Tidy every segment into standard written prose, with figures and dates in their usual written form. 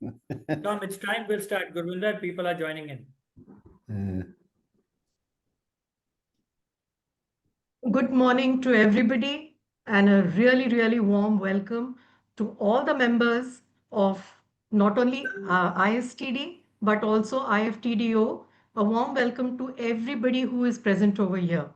Tom, it's time we'll start. Gurvinder, people are joining in. Good morning to everybody and a really, really warm welcome to all the members of not only ISTD but also IFTDO. A warm welcome to everybody who is present over here.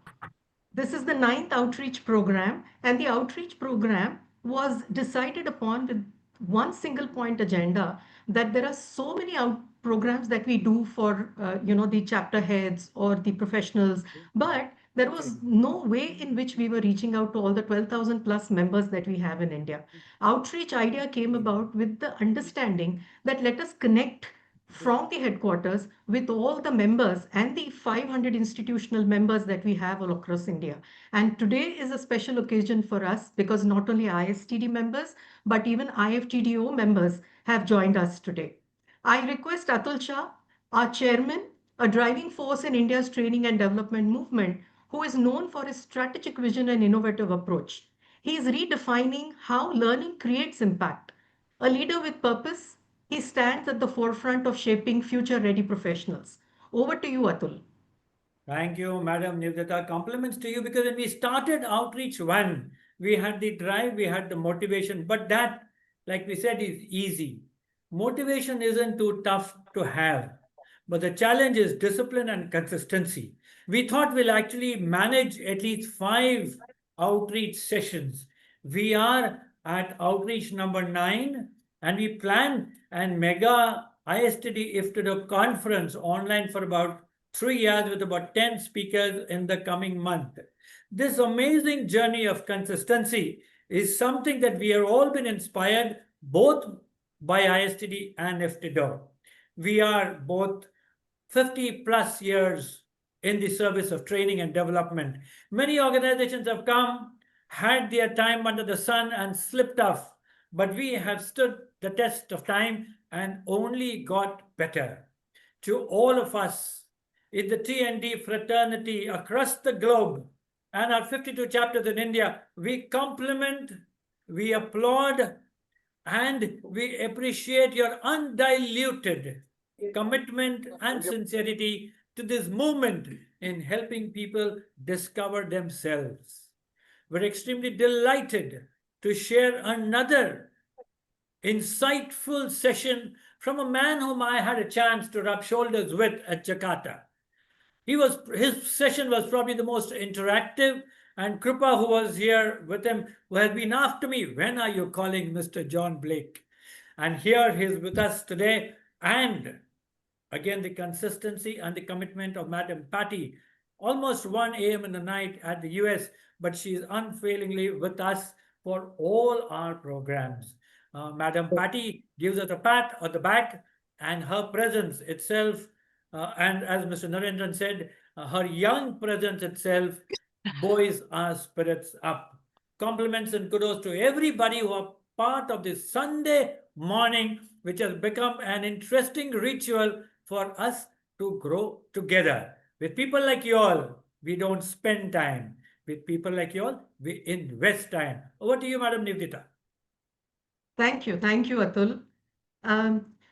This is the 9th outreach program, and the outreach program was decided upon with one single point agenda that there are so many programs that we do for the chapter heads or the professionals, but there was no way in which we were reaching out to all the 12,000 plus members that we have in India. Outreach idea came about with the understanding that let us connect from the headquarters with all the members and the 500 institutional members that we have all across India. And today is a special occasion for us because not only ISTD members, but even IFTDO members have joined us today. I request Atul Shah, our chairman, a driving force in India's training and development movement, who is known for his strategic vision and innovative approach. He is redefining how learning creates impact. A leader with purpose, he stands at the forefront of shaping future-ready professionals. Over to you, Atul. Thank you, Madam Nivdata. Compliments to you because when we started Outreach 1, we had the drive, we had the motivation, but that, like we said, is easy. Motivation isn't too tough to have, but the challenge is discipline and consistency. We thought we'll actually manage at least 5 outreach sessions. We are at outreach number 9, and we plan an mega ISTD-IFTDO conference online for about 3 years with about 10 speakers in the coming month. This amazing journey of consistency is something that we have all been inspired both by ISTD and IFTDO. We are both 50 plus years in the service of training and development. Many organizations have come, had their time under the sun and slipped off, but we have stood the test of time and only got better. To all of us in the T&D fraternity across the globe and our 52 chapters in India, we compliment, we applaud, and we appreciate your undiluted commitment and sincerity to this movement in helping people discover themselves. We're extremely delighted to share another insightful session from a man whom I had a chance to rub shoulders with at Jakarta. His session was probably the most interactive, and Krupa, who was here with him, who has been after me, when are you calling Mr. John Blake? And here he's with us today, and again, the consistency and the commitment of Madam Patty, almost 1 a.m. in the night at the US, but she is unfailingly with us for all our programs. Madam Patty gives us a pat on the back, and her presence itself, and as Mr. Narendran said, her young presence itself buoys our spirits up. Compliments and kudos to everybody who are part of this Sunday morning, which has become an interesting ritual for us to grow together. With people like you all, we don't spend time. With people like you all, we invest time. Over to you, Madam Nivdita. Thank you. Thank you, Atul.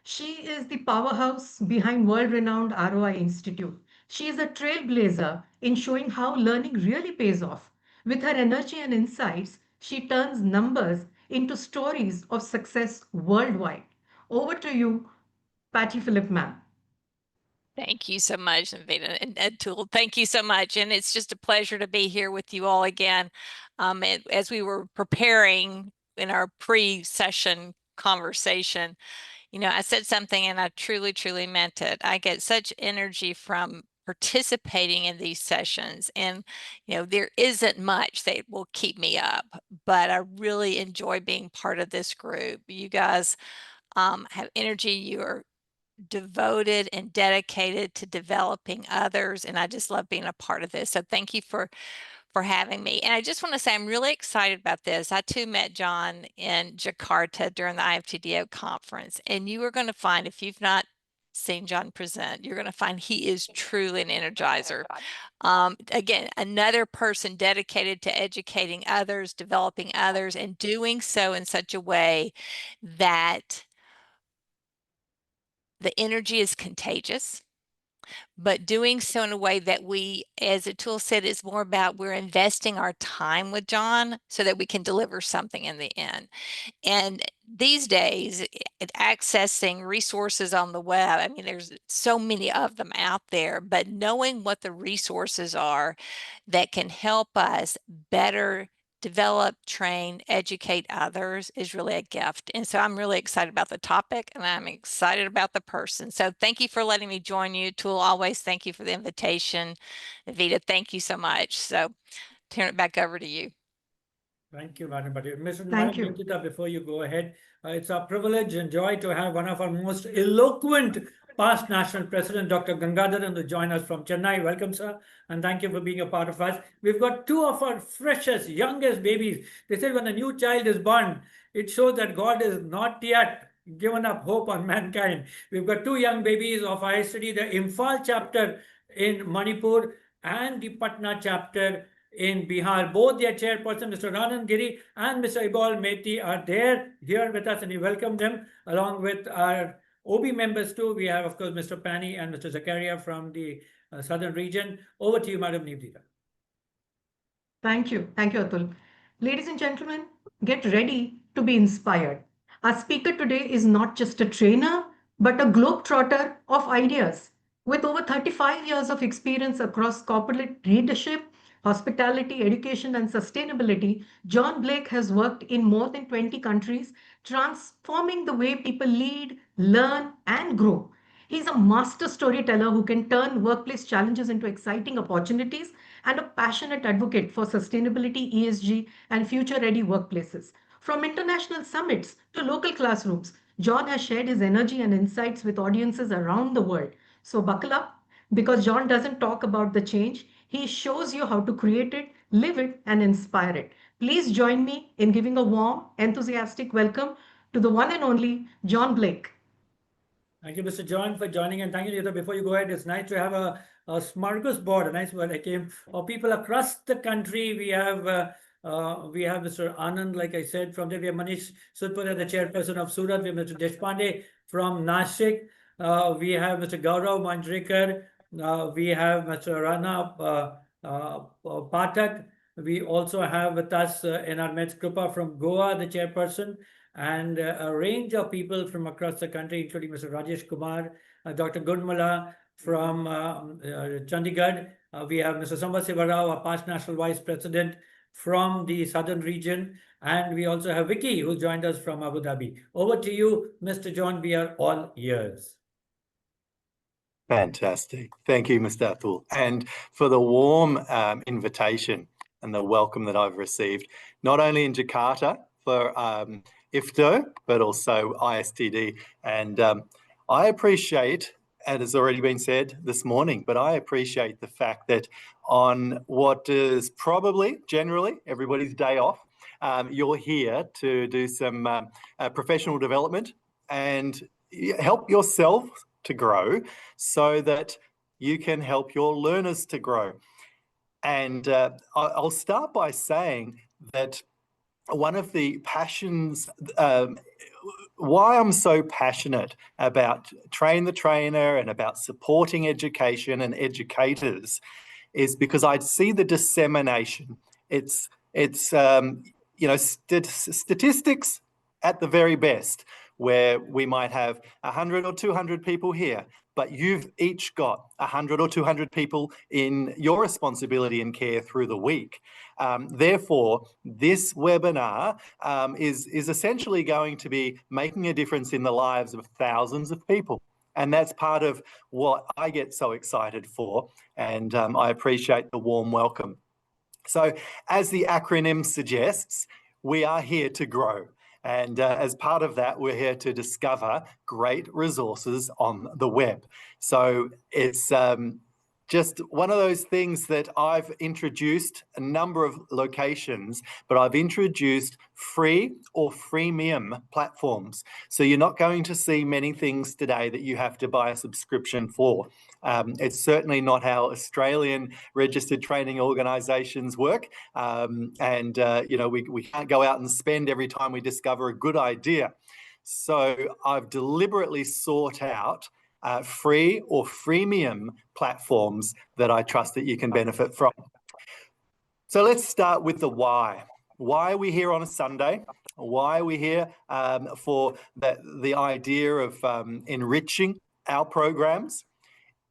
She is the powerhouse behind world-renowned ROI Institute. She is a trailblazer in showing how learning really pays off. With her energy and insights, she turns numbers into stories of success worldwide. Over to you, Patty Phillip, ma'am. Thank you so much, Navita and Atul. Thank you so much. And it's just a pleasure to be here with you all again. As we were preparing in our pre-session conversation, I said something and I truly, truly meant it. I get such energy from participating in these sessions, and there isn't much that will keep me up, but I really enjoy being part of this group. You guys have energy. You are devoted and dedicated to developing others, and I just love being a part of this. So thank you for having me. And I just want to say I'm really excited about this. I too met John in Jakarta during the IFTDO conference, and you are going to find, if you've not seen John present, you're going to find he is truly an energizer. Again, another person dedicated to educating others, developing others, and doing so in such a way that The energy is contagious, but doing so in a way that we, as Atul said, is more about we're investing our time with John so that we can deliver something in the end. And these days, accessing resources on the web, I mean, there's so many of them out there, but knowing what the resources are that can help us better develop, train, educate others is really a gift. And so I'm really excited about the topic, and I'm excited about the person. So thank you for letting me join you. Tool, always thank you for the invitation. Evita, thank you so much. So turn it back over to you. Thank you, Madam Patil. Mr. Thank you. Nikita, before you go ahead, it's our privilege and joy to have one of our most eloquent past national president, Dr. Gangadharan, to join us from Chennai. Welcome, sir, and thank you for being a part of us. We've got two of our freshest, youngest babies. They said when a new child is born, it shows that God is not yet given up hope on mankind. We've got two young babies of ISTD, the Imphal chapter in Manipur and the Patna chapter in Bihar. Both their chairperson, Mr. Ranan Giri and Mr. Ibal Meti, are there here with us, and we welcome them along with our OB members too. We have, of course, Mr. Pani and Mr. Zakaria from the southern region. Over to you, Madam Nivdita. Thank you. Thank you, Atul. Ladies and gentlemen, get ready to be inspired. Our speaker today is not just a trainer, but a globetrotter of ideas. With over 35 years of experience across corporate leadership, hospitality, education, and sustainability, John Blake has worked in more than 20 countries, transforming the way people lead, learn, and grow. He's a master storyteller who can turn workplace challenges into exciting opportunities and a passionate advocate for sustainability, ESG, and future-ready workplaces. From international summits to local classrooms, John has shared his energy and insights with audiences around the world. So buckle up, because John doesn't talk about the change, he shows you how to create it, live it, and inspire it. Please join me in giving a warm, enthusiastic welcome to the one and only John Blake. Thank you, Mr. John, for joining, and thank you, Nita. Before you go ahead, it's nice to have a smorgasbord, a nice word I came, of people across the country. We have Mr. Anand, like I said, from there. We have Manish Sudpura, the chairperson of Surat. We have Mr. Deshpande from Nashik. We have Mr. Gaurav Manjrekar. We have Mr. Rana Pathak. We also have with us in our midst Krupa from Goa, the chairperson, and a range of people from across the country, including Mr. Rajesh Kumar, Dr. Gundmala from Chandigarh. We have Mr. Sambat Sivarao, our past national vice president from the southern region. And we also have Vicky, who joined us from Abu Dhabi. Over to you, Mr. John. We are all ears. Fantastic. Thank you, Mr. Atul, and for the warm invitation and the welcome that I've received, not only in Jakarta for IFTDO, but also ISTD. And I appreciate, and it's already been said this morning, but I appreciate the fact that on what is probably generally everybody's day off, you're here to do some professional development and help yourself to grow so that you can help your learners to grow. And I'll start by saying that one of the passions, why I'm so passionate about Train the Trainer and about supporting education and educators is because I see the dissemination. It's you know, statistics at the very best, where we might have 100 or 200 people here, but you've each got 100 or 200 people in your responsibility and care through the week. Therefore, this webinar is essentially going to be making a difference in the lives of thousands of people. And that's part of what I get so excited for. And I appreciate the warm welcome. So as the acronym suggests, we are here to grow. And as part of that, we're here to discover great resources on the web. So it's just one of those things that I've introduced a number of locations, but I've introduced free or freemium platforms. So you're not going to see many things today that you have to buy a subscription for. It's certainly not how Australian registered training organisations work. You know, we can't go out and spend every time we discover a good idea. So I've deliberately sought out free or freemium platforms that I trust that you can benefit from. So let's start with the why. Why are we here on a Sunday? Why are we here for the idea of enriching our programs?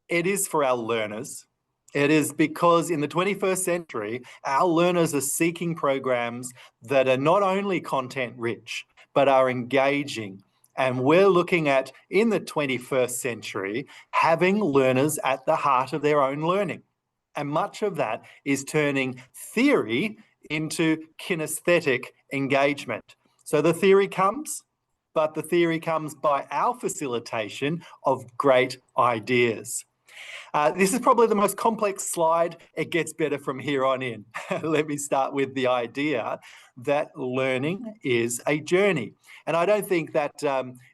It is for our learners. It is because in the 21st century, our learners are seeking programs that are not only content rich, but are engaging. And we're looking at, in the 21st century, having learners at the heart of their own learning. And much of that is turning theory into kinesthetic engagement. So the theory comes, but the theory comes by our facilitation of great ideas. This is probably the most complex slide. It gets better from here on in. Let me start with the idea that learning is a journey. And I don't think that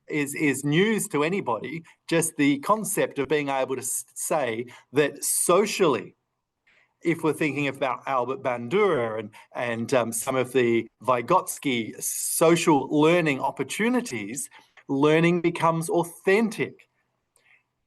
is news to anybody, just the concept of being able to say that socially, if we're thinking about Albert Bandura and some of the Vygotsky social learning opportunities, learning becomes authentic.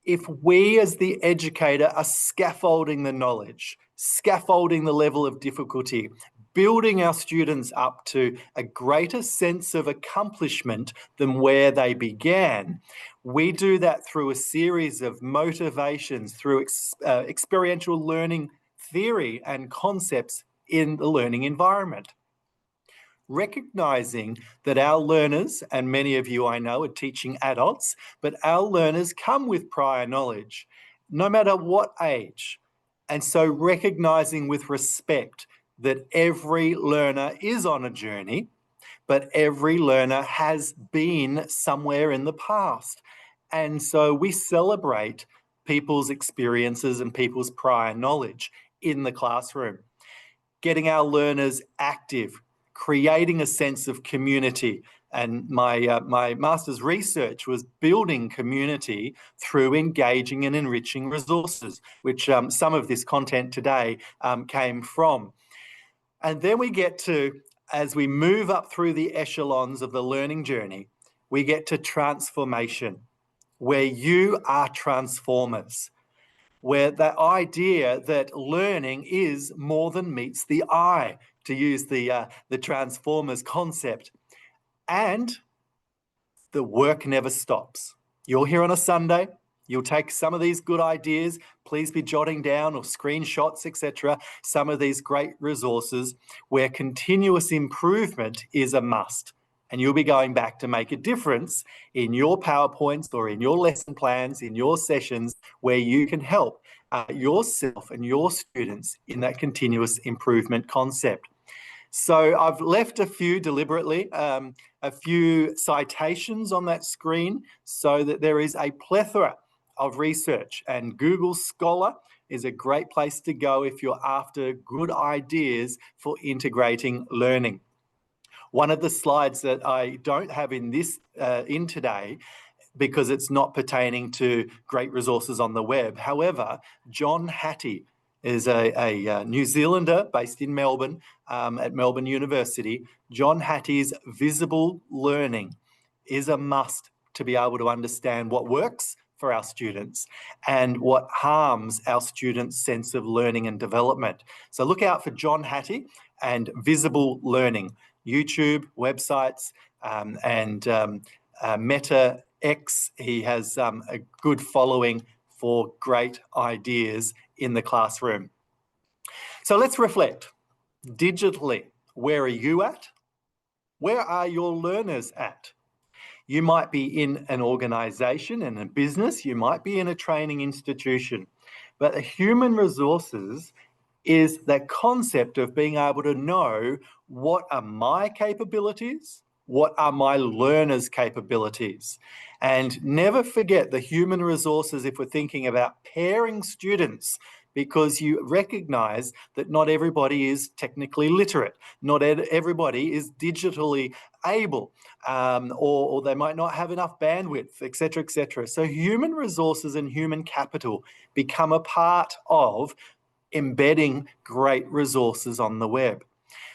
If we as the educator are scaffolding the knowledge, scaffolding the level of difficulty, building our students up to a greater sense of accomplishment than where they began, we do that through a series of motivations, through experiential learning theory and concepts in the learning environment. Recognizing that our learners, and many of you I know are teaching adults, but our learners come with prior knowledge, no matter what age. And so recognizing with respect that every learner is on a journey, but every learner has been somewhere in the past. And so we celebrate people's experiences and people's prior knowledge in the classroom. Getting our learners active, creating a sense of community. And my master's research was building community through engaging and enriching resources, which some of this content today came from. And then we get to, as we move up through the echelons of the learning journey, we get to transformation, where you are transformers, where the idea that learning is more than meets the eye, to use the Transformers concept. And the work never stops. You're here on a Sunday, you'll take some of these good ideas, please be jotting down or screenshots, etc., some of these great resources where continuous improvement is a must. And you'll be going back to make a difference in your PowerPoints or in your lesson plans, in your sessions, where you can help yourself and your students in that continuous improvement concept. So I've left a few deliberately, a few citations on that screen so that there is a plethora of research, and Google Scholar is a great place to go if you're after good ideas for integrating learning. One of the slides that I don't have in this in today, because it's not pertaining to great resources on the web. However, John Hattie is a New Zealander based in Melbourne at Melbourne University. John Hattie's visible learning is a must to be able to understand what works for our students and what harms our students' sense of learning and development. So look out for John Hattie and visible learning. YouTube, websites, and Meta X. He has a good following for great ideas in the classroom. So let's reflect. Digitally, where are you at? Where are your learners at? You might be in an organisation and a business, you might be in a training institution, but human resources is that concept of being able to know what are my capabilities, what are my learners' capabilities. And never forget the human resources if we're thinking about pairing students, because you recognise that not everybody is technically literate, not everybody is digitally able, or they might not have enough bandwidth, etc., etc. So human resources and human capital become a part of embedding great resources on the web.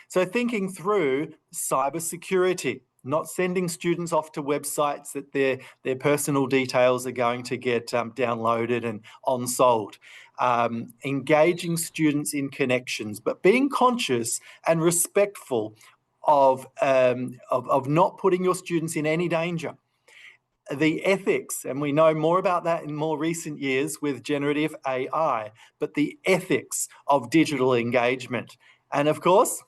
So thinking through cybersecurity, not sending students off to websites that their personal details are going to get downloaded and on-sold. Engaging students in connections, but being conscious and respectful of not putting your students in any danger. The ethics, and we know more about that in more recent years with generative AI, but the ethics of digital engagement. And of course,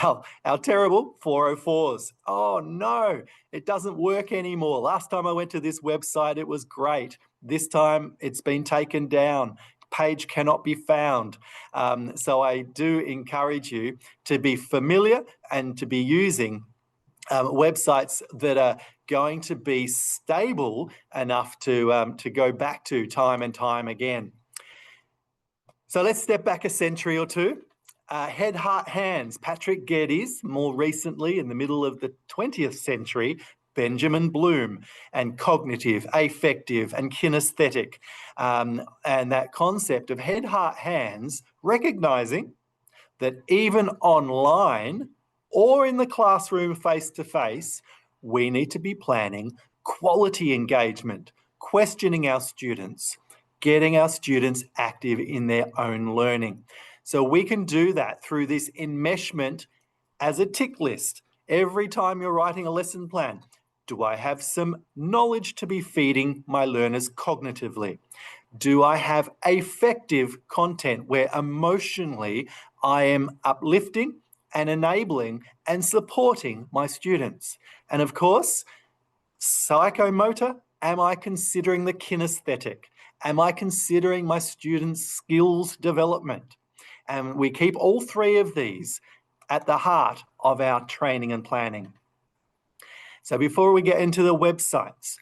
our terrible 404s. Oh no, it doesn't work anymore. Last time I went to this website, it was great. This time it's been taken down. Page cannot be found. So I do encourage you to be familiar and to be using websites that are going to be stable enough to go back to time and time again. So let's step back a century or two. Head, Heart, Hands, Patrick Geddes, more recently in the middle of the 20th century, Benjamin Bloom, and cognitive, affective, and kinesthetic. And that concept of head, heart, hands, recognizing that even online or in the classroom face-to-face, we need to be planning quality engagement, questioning our students, getting our students active in their own learning. So we can do that through this enmeshment as a tick list. Every time you're writing a lesson plan, do I have some knowledge to be feeding my learners cognitively? Do I have affective content where emotionally I am uplifting and enabling and supporting my students? And of course, psychomotor, am I considering the kinesthetic? Am I considering my students' skills development? And we keep all three of these at the heart of our training and planning. So before we get into the websites,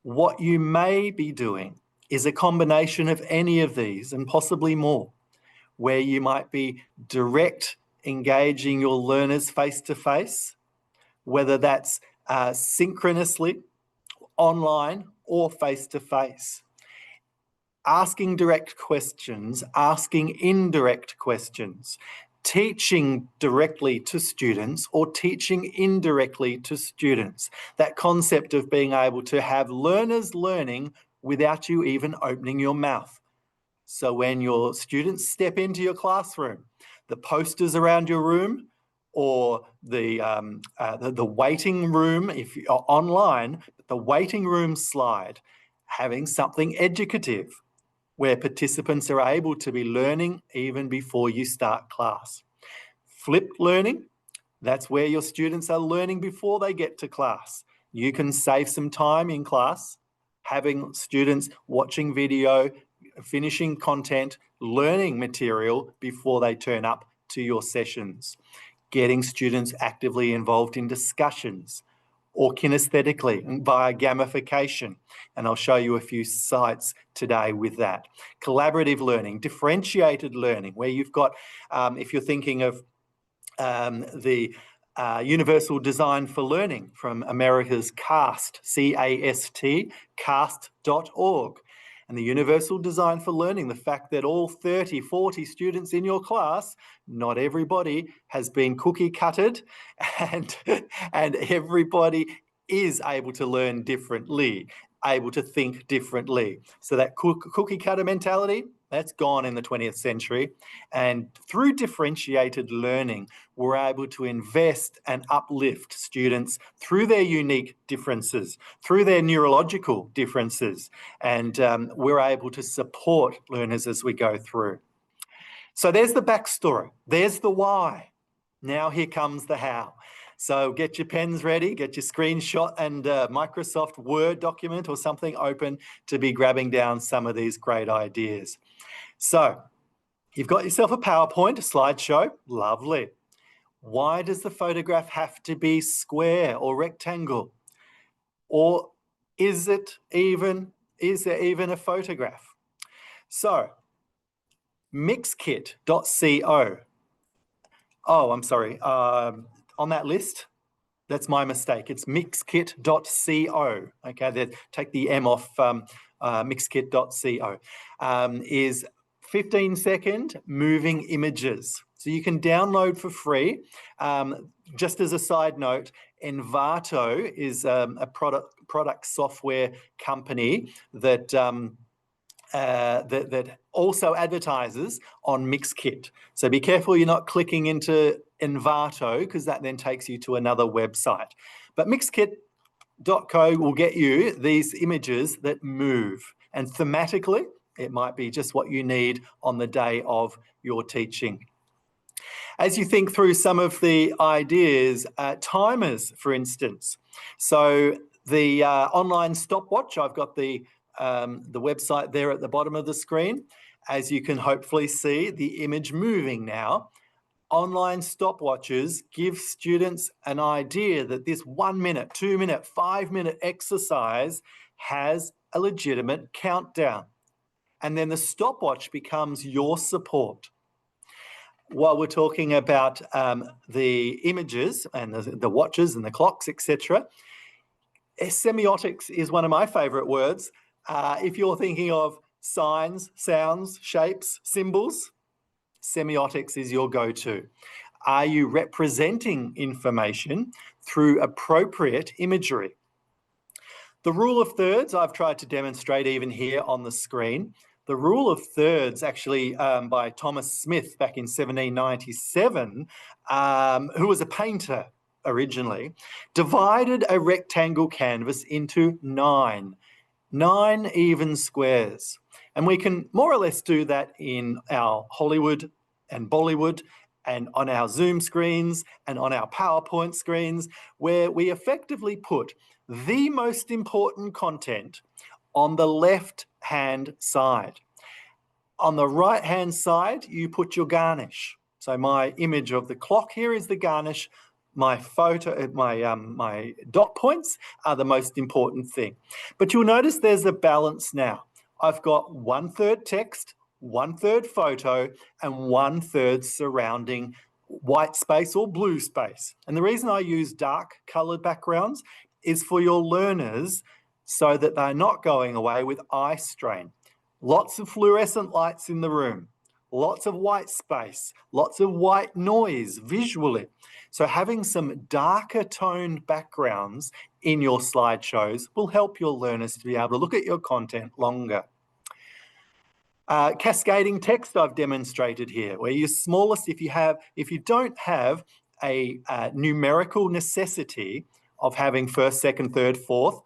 what you may be doing is a combination of any of these and possibly more, where you might be direct engaging your learners face-to-face, whether that's synchronously, online, or face-to-face. Asking direct questions, asking indirect questions, teaching directly to students or teaching indirectly to students. That concept of being able to have learners learning without you even opening your mouth. So when your students step into your classroom, the posters around your room or the waiting room, if you're online, the waiting room slide, having something educative where participants are able to be learning even before you start class. Flipped learning, that's where your students are learning before they get to class. You can save some time in class, having students watching video, finishing content, learning material before they turn up to your sessions. Getting students actively involved in discussions, or kinesthetically via gamification. And I'll show you a few sites today with that. Collaborative learning, differentiated learning, where you've got, if you're thinking of the Universal Design for Learning from America's CAST, C-A-S-T, cast.org. And the Universal Design for Learning, the fact that all 30, 40 students in your class, not everybody has been cookie cutted and everybody is able to learn differently, able to think differently. So that cookie cutter mentality, that's gone in the 20th century. And through differentiated learning, we're able to invest and uplift students through their unique differences, through their neurological differences, and we're able to support learners as we go through. So there's the backstory, there's the why. Now here comes the how. So get your pens ready, get your screenshot and Microsoft Word document or something open to be grabbing down some of these great ideas. So you've got yourself a PowerPoint, a slideshow, lovely. Why does the photograph have to be square or rectangle? Or is there even a photograph? So mixkit.co. Oh, I'm sorry. On that list, that's my mistake. It's mixkit.co. Okay, take the M off mixkit.co. Is 15-second moving images. So you can download for free. Just as a side note, Envato is a product software company that that also advertises on Mixkit. So be careful you're not clicking into Envato, because that then takes you to another website. But Mixkit.co will get you these images that move, and thematically it might be just what you need on the day of your teaching. As you think through some of the ideas, timers, for instance. So the online stopwatch, I've got the website there at the bottom of the screen. As you can hopefully see, the image moving now. Online stopwatches give students an idea that this 1 minute, 2 minute, 5 minute exercise has a legitimate countdown. And then the stopwatch becomes your support. While we're talking about the images and the watches and the clocks, etc., semiotics is one of my favourite words. If you're thinking of signs, sounds, shapes, symbols, semiotics is your go-to. Are you representing information through appropriate imagery? The rule of thirds, I've tried to demonstrate even here on the screen. The rule of thirds, actually by Thomas Smith back in 1797, who was a painter originally, divided a rectangle canvas into 9 even squares. And we can more or less do that in our Hollywood and Bollywood and on our Zoom screens and on our PowerPoint screens, where we effectively put the most important content on the left-hand side. On the right-hand side, you put your garnish. So my image of the clock here is the garnish. My photo, my dot points are the most important thing. But you'll notice there's a balance now. I've got 1/3 text, 1/3 photo, and 1/3 surrounding white space or blue space. And the reason I use dark coloured backgrounds is for your learners so that they're not going away with eye strain. Lots of fluorescent lights in the room, lots of white space, lots of white noise visually. So having some darker toned backgrounds in your slideshows will help your learners to be able to look at your content longer. Cascading text I've demonstrated here, where your smallest, if you don't have a numerical necessity of having first, second, third, fourth,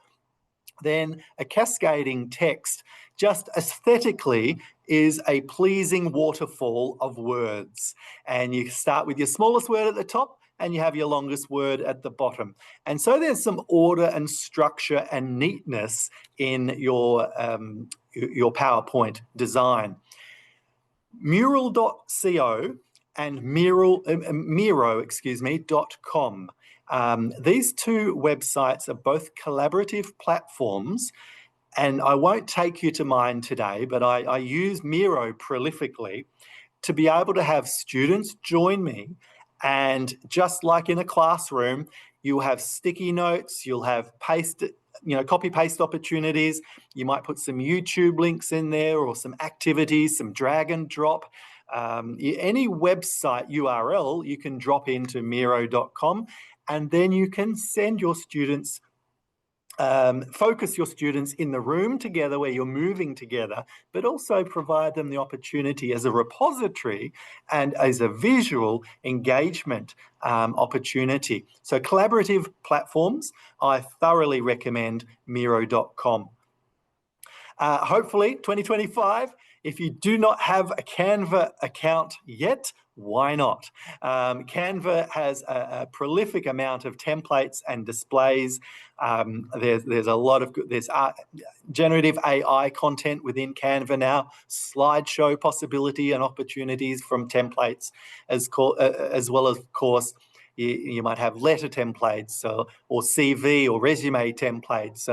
then a cascading text just aesthetically is a pleasing waterfall of words. And you start with your smallest word at the top and you have your longest word at the bottom. And so there's some order and structure and neatness in your PowerPoint design. Mural.co and Miro.com. These two websites are both collaborative platforms, and I won't take you to mine today, but I use Miro prolifically to be able to have students join me, and just like in a classroom, you'll have sticky notes, you'll have copy paste opportunities, you might put some YouTube links in there or some activities, some drag and drop. Any website URL you can drop into Miro.com, and then you can send your students, focus your students in the room together where you're moving together, but also provide them the opportunity as a repository and as a visual engagement opportunity. So collaborative platforms, I thoroughly recommend Miro.com. Hopefully 2025, if you do not have a Canva account yet, why not? Canva has a prolific amount of templates and displays. There's a lot of there's generative AI content within Canva now, slideshow possibility and opportunities from templates, as well as, of course, you might have letter templates or CV or resume templates,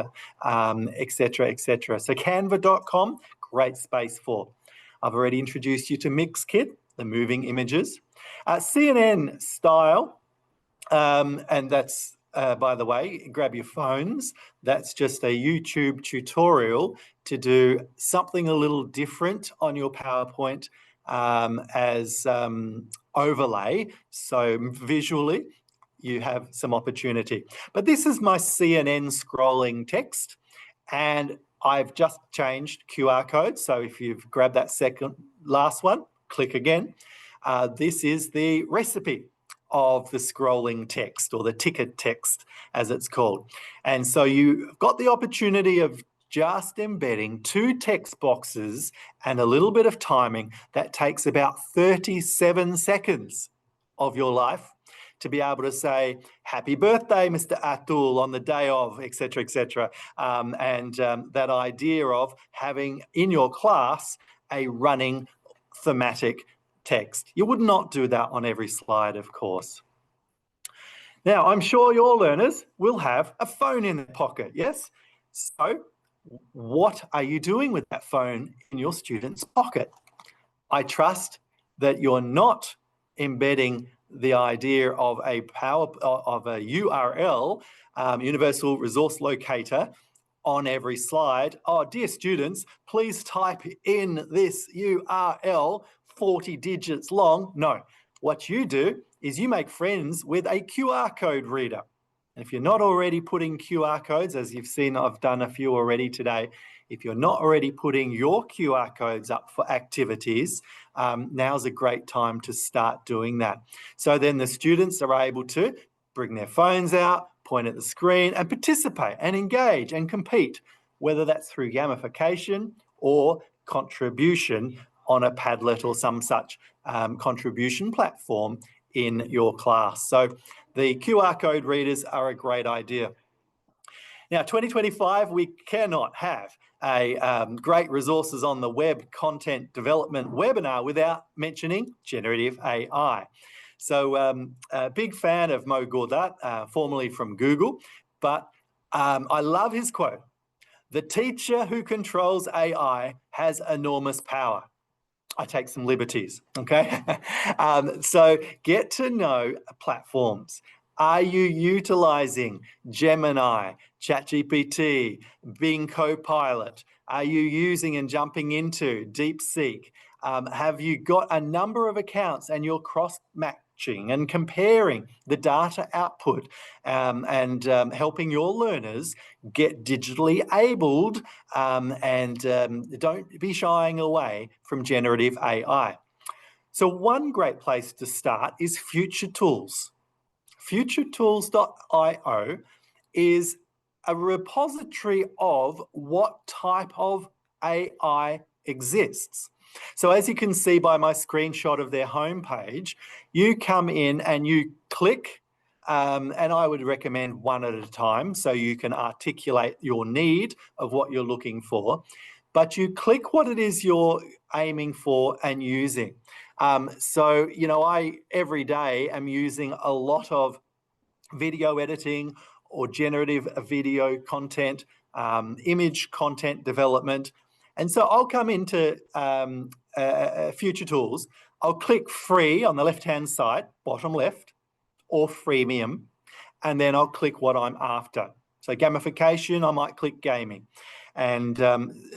etc., etc. So Canva.com, great space for. I've already introduced you to Mixkit, the moving images. CNN style, and that's, by the way, grab your phones. That's just a YouTube tutorial to do something a little different on your PowerPoint as overlay. So visually, you have some opportunity. But this is my CNN scrolling text, and I've just changed QR code. So if you've grabbed that last one, click again. This is the recipe of the scrolling text, or the ticket text as it's called. And so you've got the opportunity of just embedding 2 text boxes and a little bit of timing that takes about 37 seconds of your life to be able to say, happy birthday, Mr. Atul, on the day of, etc., etc. That idea of having in your class a running thematic text. You would not do that on every slide, of course. Now, I'm sure your learners will have a phone in their pocket, yes? So what are you doing with that phone in your student's pocket? I trust that you're not embedding the idea of a URL, Universal Resource Locator, on every slide. Oh, dear students, please type in this URL 40 digits long. No, what you do is you make friends with a QR code reader. And if you're not already putting QR codes, as you've seen, I've done a few already today. If you're not already putting your QR codes up for activities, now's a great time to start doing that. So then the students are able to bring their phones out, point at the screen, and participate and engage and compete, whether that's through gamification or contribution on a Padlet or some such contribution platform in your class. So the QR code readers are a great idea. Now, 2025, we cannot have a great resources on the web content development webinar without mentioning generative AI. So a big fan of Mo Gawdat, formerly from Google, but I love his quote: "The teacher who controls AI has enormous power." I take some liberties, okay? So get to know platforms. Are you utilizing Gemini, ChatGPT, Bing Copilot? Are you using and jumping into DeepSeek? Have you got a number of accounts and you're cross-matching and comparing the data output and helping your learners get digitally abled and don't be shying away from generative AI? So one great place to start is Future Tools. FutureTools.io is a repository of what type of AI exists. So as you can see by my screenshot of their homepage, you come in and you click, and I would recommend one at a time so you can articulate your need of what you're looking for. But you click what it is you're aiming for and using. So, you know, I every day am using a lot of video editing or generative video content, image content development. And so I'll come into Future Tools. I'll click free on the left-hand side, bottom left, or freemium, and then I'll click what I'm after. So gamification, I might click gaming. And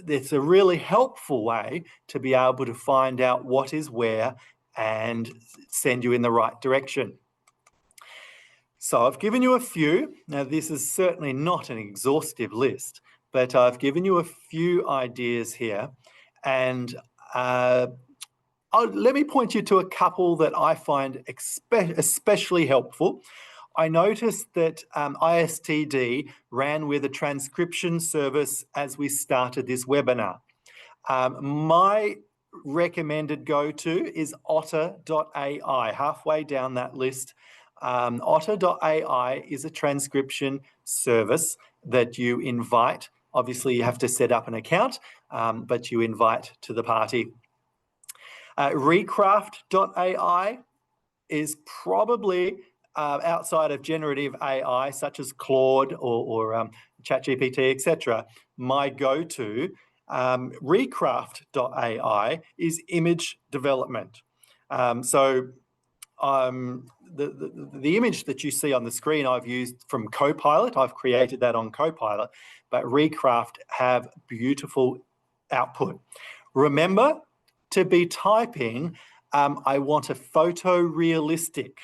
it's a really helpful way to be able to find out what is where and send you in the right direction. So I've given you a few. Now, this is certainly not an exhaustive list, but I've given you a few ideas here. And let me point you to a couple that I find especially helpful. I noticed that ISTD ran with a transcription service as we started this webinar. My recommended go-to is otter.ai, halfway down that list. Otter.ai is a transcription service that you invite. Obviously, you have to set up an account, but you invite to the party. Recraft.ai is probably outside of generative AI, such as Claude or ChatGPT, etc. My go-to. Recraft.ai is image development. The image that you see on the screen I've used from Copilot. I've created that on Copilot, but Recraft have beautiful output. Remember to be typing, I want a photorealistic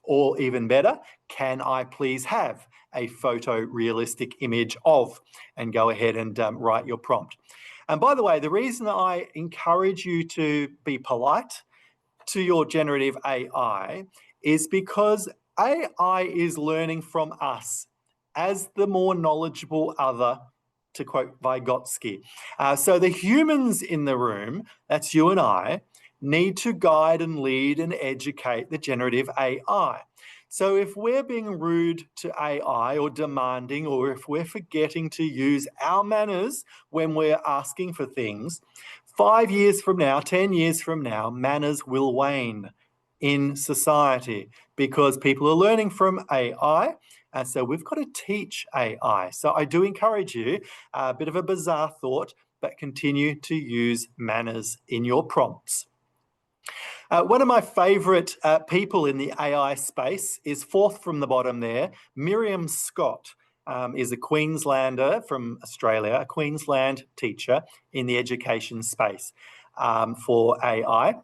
Or even better, can I please have a photorealistic image of? And go ahead and write your prompt. And by the way, the reason I encourage you to be polite to your generative AI is because AI is learning from us as the more knowledgeable other, to quote Vygotsky. So the humans in the room, that's you and I, need to guide and lead and educate the generative AI. So if we're being rude to AI or demanding, or if we're forgetting to use our manners when we're asking for things, 5 years from now, 10 years from now, manners will wane in society because people are learning from AI. And so we've got to teach AI. So I do encourage you, a bit of a bizarre thought, but continue to use manners in your prompts. One of my favourite people in the AI space is fourth from the bottom there, Miriam Scott. Is a Queenslander from Australia, a Queensland teacher in the education space for AI.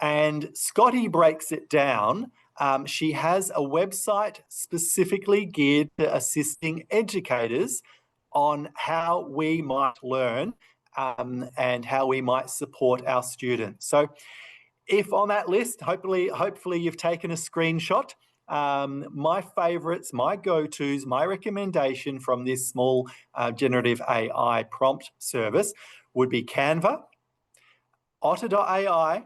And Scotty breaks it down. She has a website specifically geared to assisting educators on how we might learn and how we might support our students. So if on that list, hopefully you've taken a screenshot. My favorites, my go-tos, my recommendation from this small generative AI prompt service would be Canva, Otter.ai,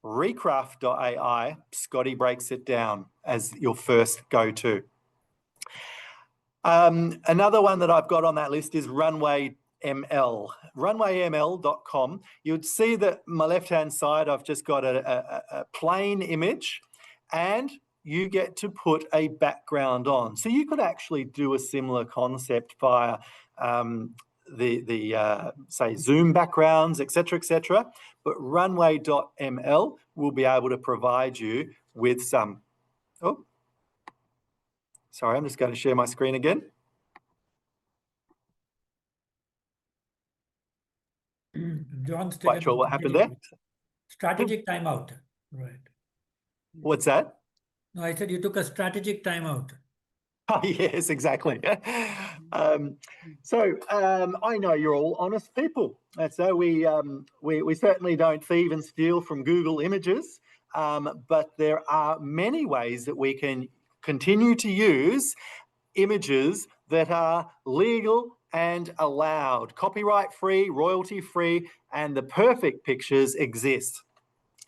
Recraft.ai. Scotty breaks it down as your first go-to. Another one that I've got on that list is Runway ML, runwayml.com. You'd see that my left-hand side, I've just got a plain image, and you get to put a background on. So you could actually do a similar concept via say Zoom backgrounds, etc. But runway.ml will be able to provide you with some. Oh, sorry, I'm just going to share my screen again. John's Quite sure what happened there. Strategic timeout. Right. What's that? No, I said you took a strategic timeout. Oh, yes, exactly. So I know you're all honest people. So we certainly don't thieve and steal from Google Images, but there are many ways that we can continue to use images that are legal and allowed, copyright-free, royalty-free, and the perfect pictures exist.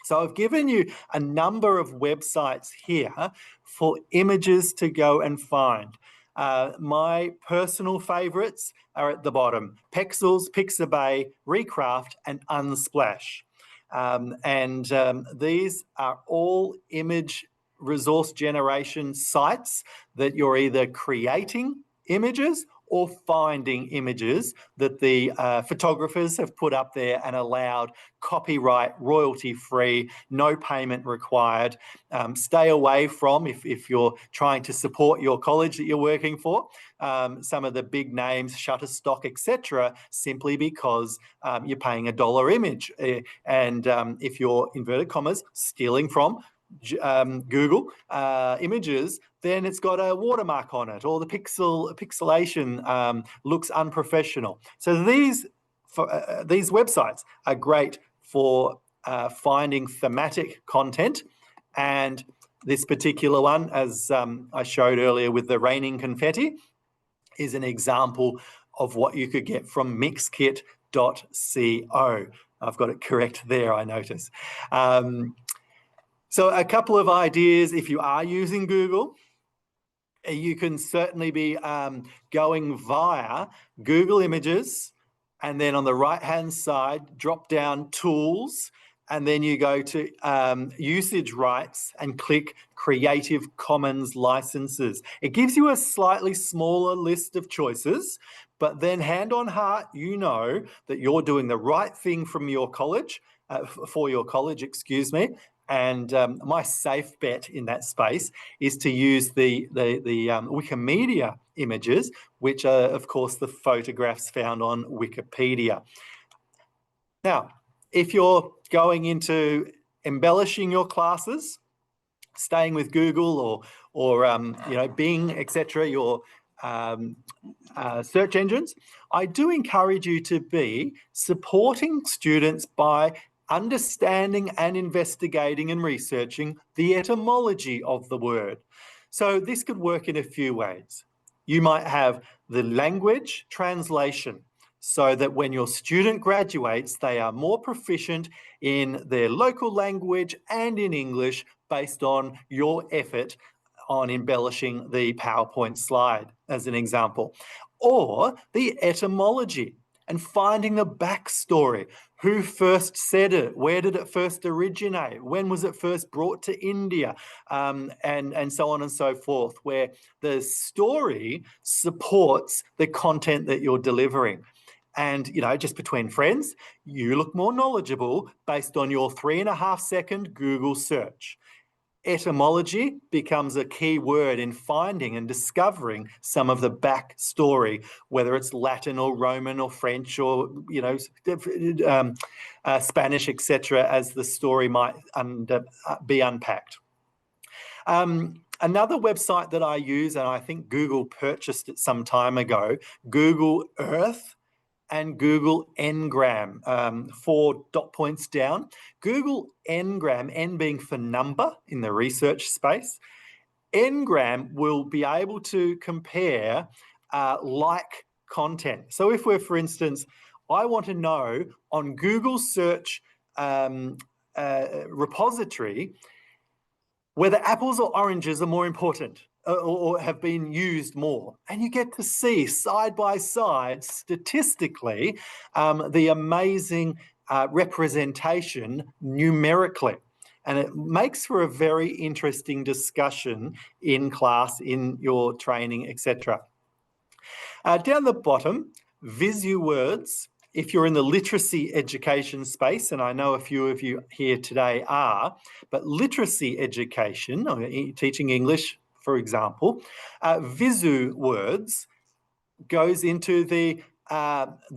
So I've given you a number of websites here for images to go and find. My personal favourites are at the bottom: Pexels, Pixabay, Recraft, and Unsplash. These are all image resource generation sites that you're either creating images or finding images that the photographers have put up there and allowed copyright, royalty-free, no payment required. Stay away from, if you're trying to support your college that you're working for, some of the big names, Shutterstock, etc., simply because you're paying $1 image. If you're, inverted commas, stealing from Google Images, then it's got a watermark on it, or the pixelation looks unprofessional. So these websites are great for finding thematic content, and this particular one, as I showed earlier with the raining confetti, is an example of what you could get from mixkit.co. I've got it correct there, I notice. So a couple of ideas if you are using Google. You can certainly be going via Google Images, and then on the right-hand side, drop down Tools, and then you go to Usage Rights and click Creative Commons Licenses. It gives you a slightly smaller list of choices, but then hand on heart, you know that you're doing the right thing from your college, for your college, excuse me. And my safe bet in that space is to use the Wikimedia images, which are, of course, the photographs found on Wikipedia. Now, if you're going into embellishing your classes, staying with Google or Bing, etc., your search engines, I do encourage you to be supporting students by understanding and investigating and researching the etymology of the word. So this could work in a few ways. You might have the language translation, so that when your student graduates, they are more proficient in their local language and in English based on your effort on embellishing the PowerPoint slide, as an example. Or the etymology and finding the backstory. Who first said it? Where did it first originate? When was it first brought to India? And so on and so forth, where the story supports the content that you're delivering. And, just between friends, you look more knowledgeable based on your 3.5-second Google search. Etymology becomes a key word in finding and discovering some of the backstory, whether it's Latin or Roman or French or, Spanish, etc., as the story might be unpacked. Another website that I use, and I think Google purchased it some time ago, Google Earth and Google Ngram, 4 dot points down. Google Ngram, N being for number in the research space. Ngram will be able to compare like content. So if we're, for instance, I want to know on Google search repository whether apples or oranges are more important or have been used more. And you get to see side by side, statistically, the amazing representation numerically. And it makes for a very interesting discussion in class, in your training, etc. Down the bottom, VisuWords. If you're in the literacy education space, and I know a few of you here today are, but literacy education, or teaching English, for example, VisuWords goes into the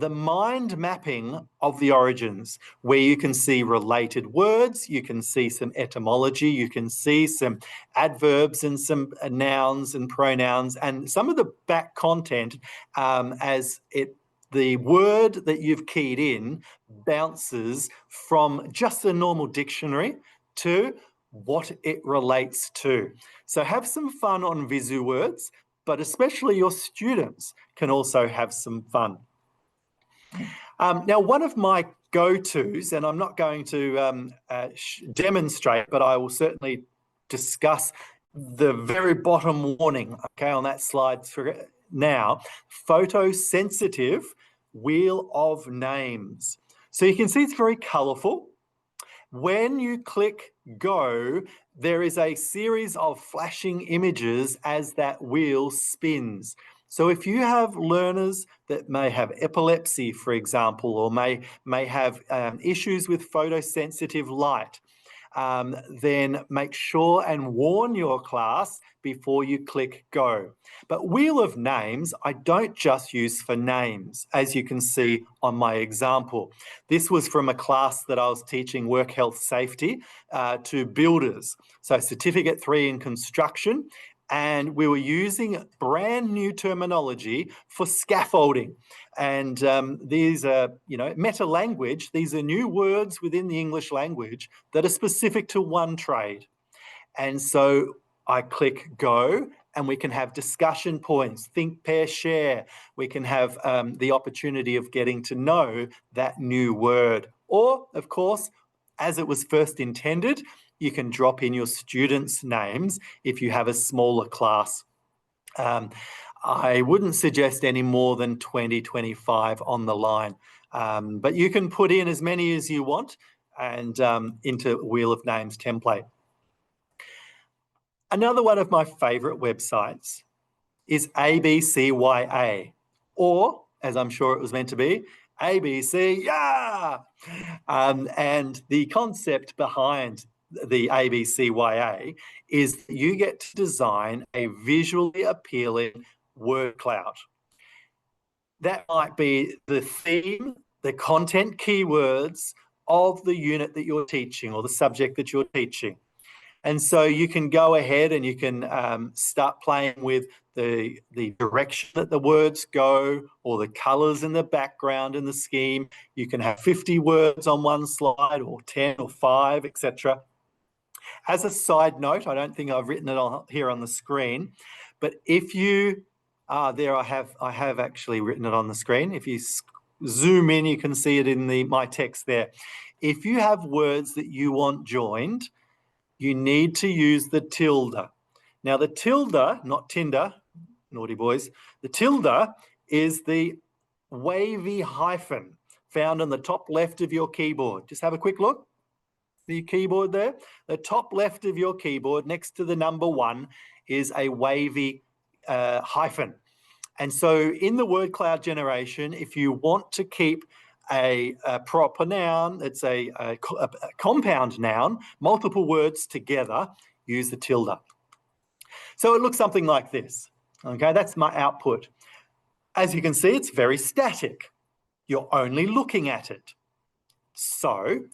mind mapping of the origins, where you can see related words, you can see some etymology, you can see some adverbs and some nouns and pronouns, and some of the back content as the word that you've keyed in bounces from just a normal dictionary to what it relates to. So have some fun on VisuWords, but especially your students can also have some fun. Now, one of my go-tos, and I'm not going to demonstrate, but I will certainly discuss the very bottom warning, okay, on that slide for now, photosensitive wheel of names. So you can see it's very colourful. When you click go, there is a series of flashing images as that wheel spins. So if you have learners that may have epilepsy, for example, or may have issues with photosensitive light, then make sure and warn your class before you click go. But wheel of names, I don't just use for names, as you can see on my example. This was from a class that I was teaching work health safety to builders. So Certificate 3 in construction, and we were using brand new terminology for scaffolding. And these are, meta language. These are new words within the English language that are specific to one trade. And so I click go, and we can have discussion points, think, pair, share. We can have the opportunity of getting to know that new word. Or, of course, as it was first intended, you can drop in your students' names if you have a smaller class. I wouldn't suggest any more than 20, 25 on the line, but you can put in as many as you want and into Wheel of Names template. Another one of my favourite websites is ABCYA, or, as I'm sure it was meant to be, ABC, yeah! And the concept behind the ABCYA is that you get to design a visually appealing word cloud. That might be the theme, the content keywords of the unit that you're teaching or the subject that you're teaching. And so you can go ahead and you can start playing with the direction that the words go, or the colours in the background in the scheme. You can have 50 words on one slide, or 10 or 5, etc. As a side note, I don't think I've written it on here on the screen, but if you there, I have actually written it on the screen. If you zoom in, you can see it in my text there. If you have words that you want joined, you need to use the tilde. Now, the tilde, not Tinder, naughty boys, the tilde is the wavy hyphen found on the top left of your keyboard. Just have a quick look. The keyboard there, the top left of your keyboard next to the number 1 is a wavy hyphen. And so in the word cloud generation, if you want to keep a proper noun, it's a compound noun, multiple words together, use the tilde. So it looks something like this. Okay, that's my output. As you can see, it's very static. You're only looking at it. So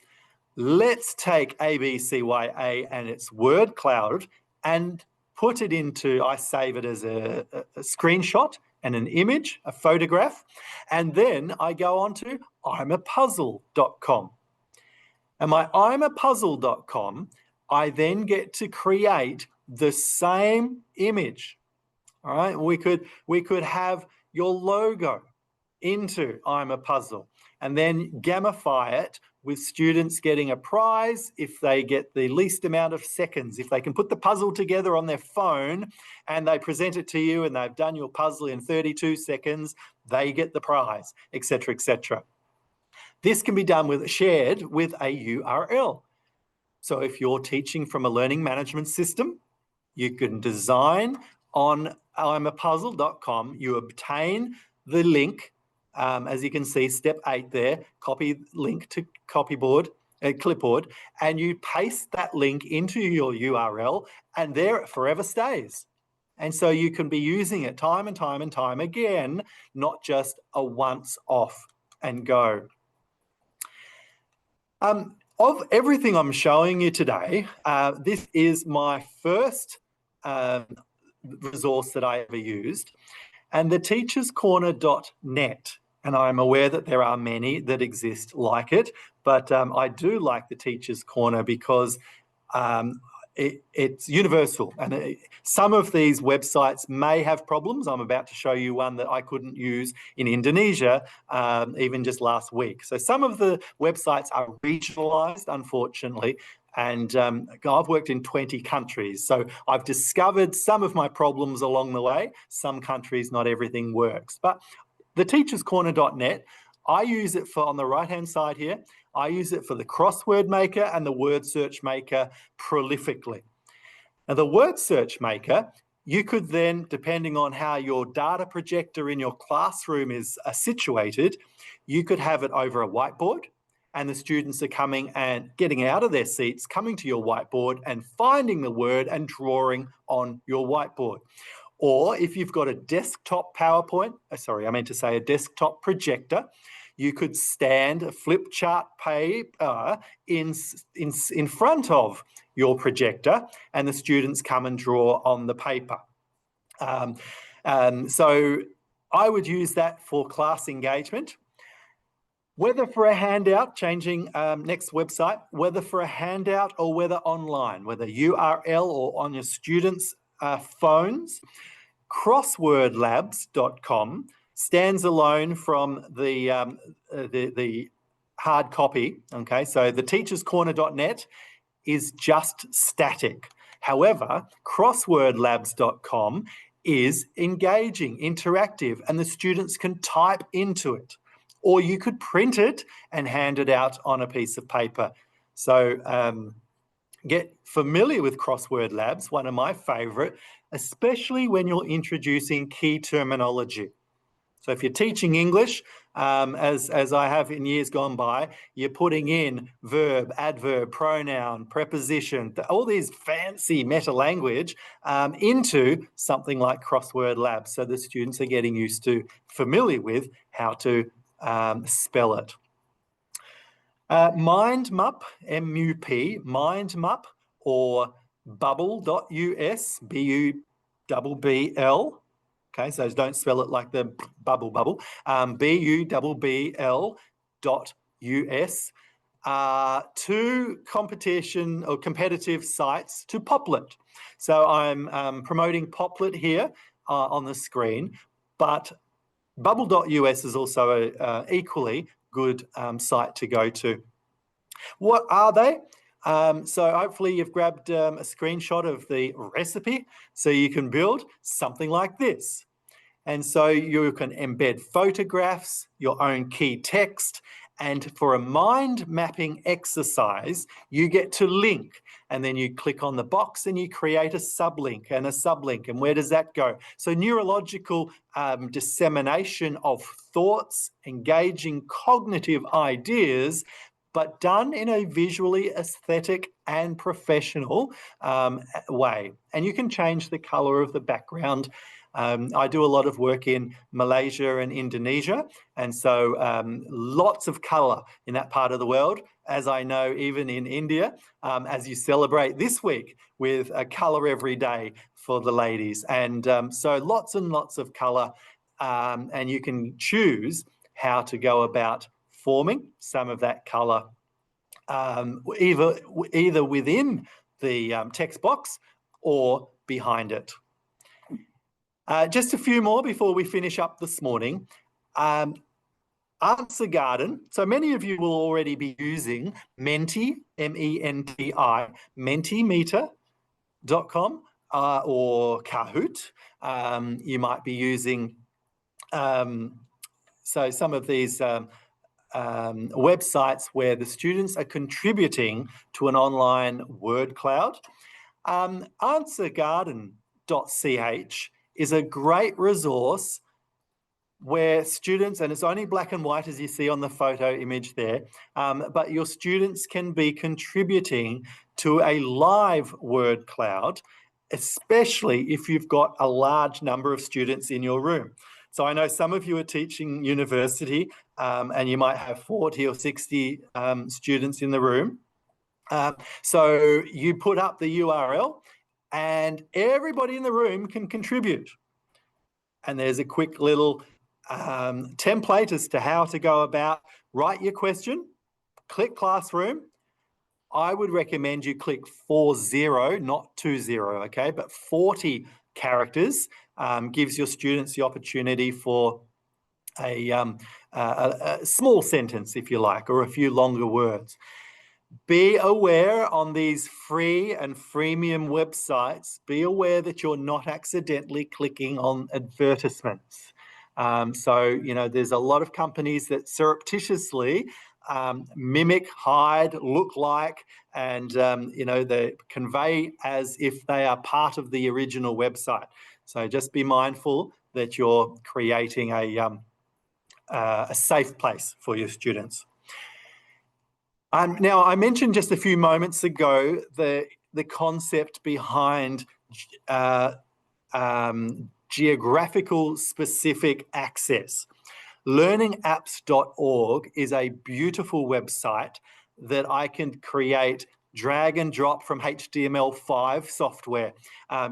let's take ABCYA and its word cloud and put it into, I save it as a screenshot and an image, a photograph, and then I go on to imapuzzle.com. And my imapuzzle.com, I then get to create the same image. All right, we could have your logo into imapuzzle and then gamify it with students getting a prize if they get the least amount of seconds. If they can put the puzzle together on their phone and they present it to you and they've done your puzzle in 32 seconds, they get the prize, etc., etc. This can be done shared with a URL. So if you're teaching from a learning management system, you can design on imapuzzle.com, you obtain the link, as you can see, step 8 there, copy link to clipboard, and you paste that link into your URL, and there it forever stays. And so you can be using it time and time and time again, not just a once off and go. Of everything I'm showing you today, this is my first resource that I ever used, and the teacherscorner.net. And I'm aware that there are many that exist like it, but I do like the Teachers Corner because it's universal. And some of these websites may have problems. I'm about to show you one that I couldn't use in Indonesia even just last week. So some of the websites are regionalized, unfortunately, and I've worked in 20 countries. So I've discovered some of my problems along the way. Some countries, not everything works. But the teacherscorner.net, I use it for, on the right-hand side here, I use it for the crossword maker and the word search maker prolifically. Now, the word search maker, you could then, depending on how your data projector in your classroom is situated, you could have it over a whiteboard, and the students are coming and getting out of their seats, coming to your whiteboard and finding the word and drawing on your whiteboard. Or if you've got a desktop PowerPoint, a desktop projector, you could stand a flip chart paper in front of your projector, and the students come and draw on the paper. So I would use that for class engagement. Whether for a handout, changing next website, whether for a handout or whether online, whether URL or on your students' phones, crosswordlabs.com stands alone from the hard copy. Okay, so the teacherscorner.net is just static. However, crosswordlabs.com is engaging, interactive, and the students can type into it. Or you could print it and hand it out on a piece of paper. So get familiar with Crossword Labs, one of my favourite, especially when you're introducing key terminology. So if you're teaching English, as I have in years gone by, you're putting in verb, adverb, pronoun, preposition, all these fancy meta language into something like Crossword Labs. So the students are getting used to, familiar with how to spell it. MindMup, M-U-P, MindMup, or bubble.us, B-U-B-B-L. Okay, so don't spell it like the bubble. BUBBL.US. To competition or competitive sites to Poplet. So I'm promoting Poplet here on the screen, but bubble.us is also an equally good site to go to. What are they? So hopefully you've grabbed a screenshot of the recipe so you can build something like this. And so you can embed photographs, your own key text, and for a mind mapping exercise, you get to link, and then you click on the box and you create a sublink and a sublink. And where does that go? So neurological dissemination of thoughts, engaging cognitive ideas, but done in a visually aesthetic and professional way. And you can change the color of the background. I do a lot of work in Malaysia and Indonesia, and so lots of color in that part of the world, as I know even in India, as you celebrate this week with a color every day for the ladies. And so lots and lots of color, and you can choose how to go about forming some of that color either within the text box or behind it. Just a few more before we finish up this morning. Answer Garden. So many of you will already be using Menti, M-E-N-T-I, Mentimeter.com or Kahoot. You might be using, so some of these websites where the students are contributing to an online word cloud. Answergarden.ch is a great resource where students, and it's only black and white as you see on the photo image there, but your students can be contributing to a live word cloud, especially if you've got a large number of students in your room. So I know some of you are teaching university and you might have 40 or 60 students in the room. So you put up the URL and everybody in the room can contribute. And there's a quick little template as to how to go about, write your question, click Classroom. I would recommend you click 40, not 20, okay? But 40 characters gives your students the opportunity for a small sentence, if you like, or a few longer words. Be aware on these free and freemium websites, be aware that you're not accidentally clicking on advertisements. So, you know, there's a lot of companies that surreptitiously mimic, hide, look like, and, you know, they convey as if they are part of the original website. So just be mindful that you're creating a safe place for your students. Now, I mentioned just a few moments ago the concept behind geographical specific access. Learningapps.org is a beautiful website that I can create drag and drop from HTML5 software,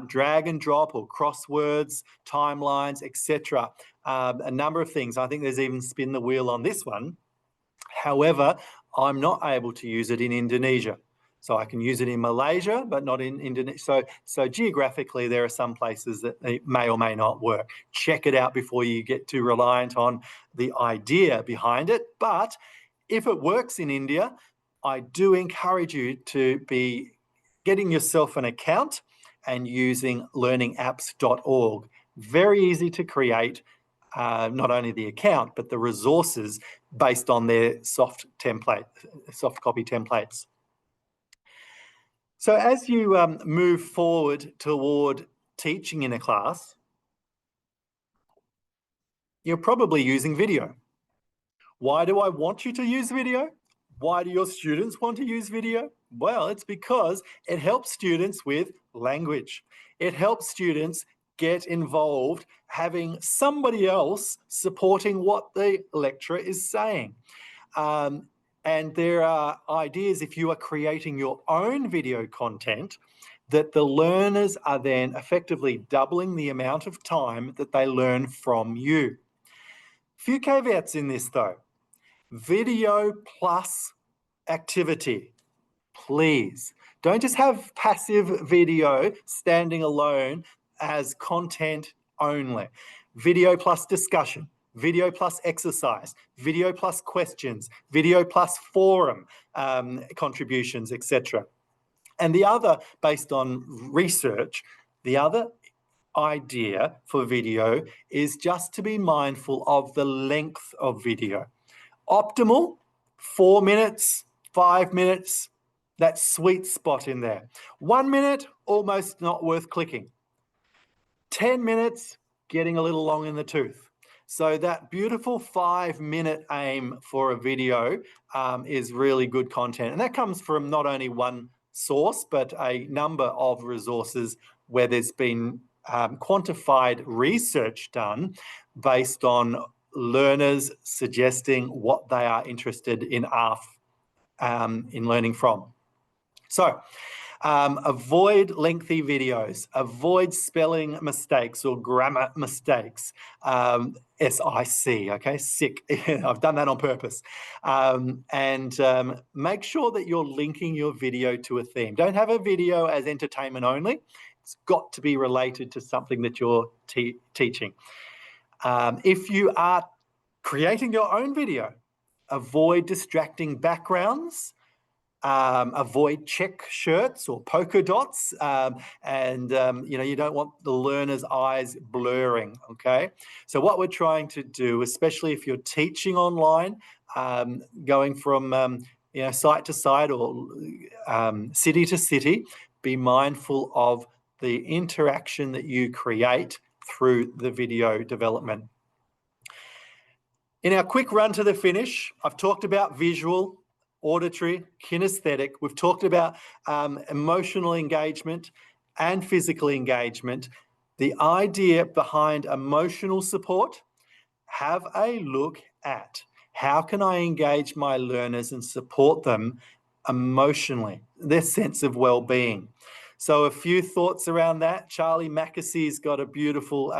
drag and drop or crosswords, timelines, etc. A number of things. I think there's even spin the wheel on this one. However, I'm not able to use it in Indonesia. So I can use it in Malaysia, but not in Indonesia. So geographically, there are some places that it may or may not work. Check it out before you get too reliant on the idea behind it. But if it works in India, I do encourage you to be getting yourself an account and using learningapps.org. Very easy to create. Not only the account, but the resources based on their soft copy templates. So as you move forward toward teaching in a class, you're probably using video. Why do I want you to use video? Why do your students want to use video? Well, it's because it helps students with language. It helps students get involved having somebody else supporting what the lecturer is saying. And there are ideas, if you are creating your own video content, that the learners are then effectively doubling the amount of time that they learn from you. Few caveats in this though. Video plus activity. Please don't just have passive video standing alone as content only. Video plus discussion, video plus exercise, video plus questions, video plus forum contributions, etc. And the other, based on research, the other idea for video is just to be mindful of the length of video. Optimal, 4 minutes, 5 minutes, that sweet spot in there. 1 minute, almost not worth clicking. 10 minutes, getting a little long in the tooth. So that beautiful 5-minute aim for a video is really good content. And that comes from not only one source, but a number of resources where there's been quantified research done based on learners suggesting what they are interested in learning from. So avoid lengthy videos, avoid spelling mistakes or grammar mistakes. SIC, okay, sick. I've done that on purpose. Make sure that you're linking your video to a theme. Don't have a video as entertainment only. It's got to be related to something that you're teaching. If you are creating your own video, avoid distracting backgrounds. Avoid check shirts or polka dots, you don't want the learner's eyes blurring, okay? So what we're trying to do, especially if you're teaching online, going from site to site or city to city, be mindful of the interaction that you create through the video development. In our quick run to the finish, I've talked about visual, auditory, kinesthetic. We've talked about emotional engagement and physical engagement. The idea behind emotional support, have a look at how can I engage my learners and support them emotionally, their sense of well-being. So a few thoughts around that. Charlie Mackessy's got a beautiful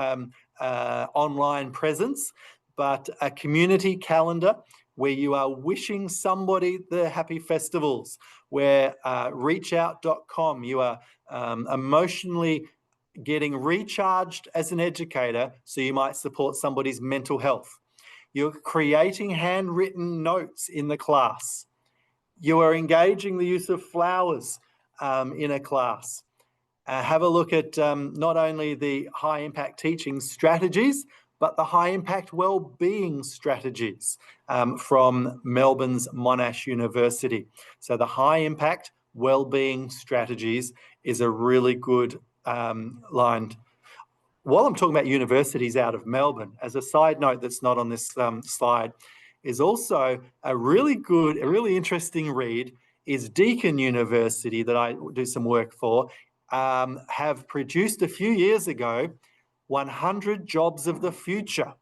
online presence, but a community calendar where you are wishing somebody the happy festivals, where reachout.com, you are emotionally getting recharged as an educator, so you might support somebody's mental health. You're creating handwritten notes in the class. You are engaging the use of flowers in a class. Have a look at not only the high impact teaching strategies, but the high impact well-being strategies from Melbourne's Monash University. So the high impact well-being strategies is a really good line. While I'm talking about universities out of Melbourne, as a side note that's not on this slide, is also a really interesting read is Deakin University that I do some work for, have produced a few years ago 100 Jobs of the Future.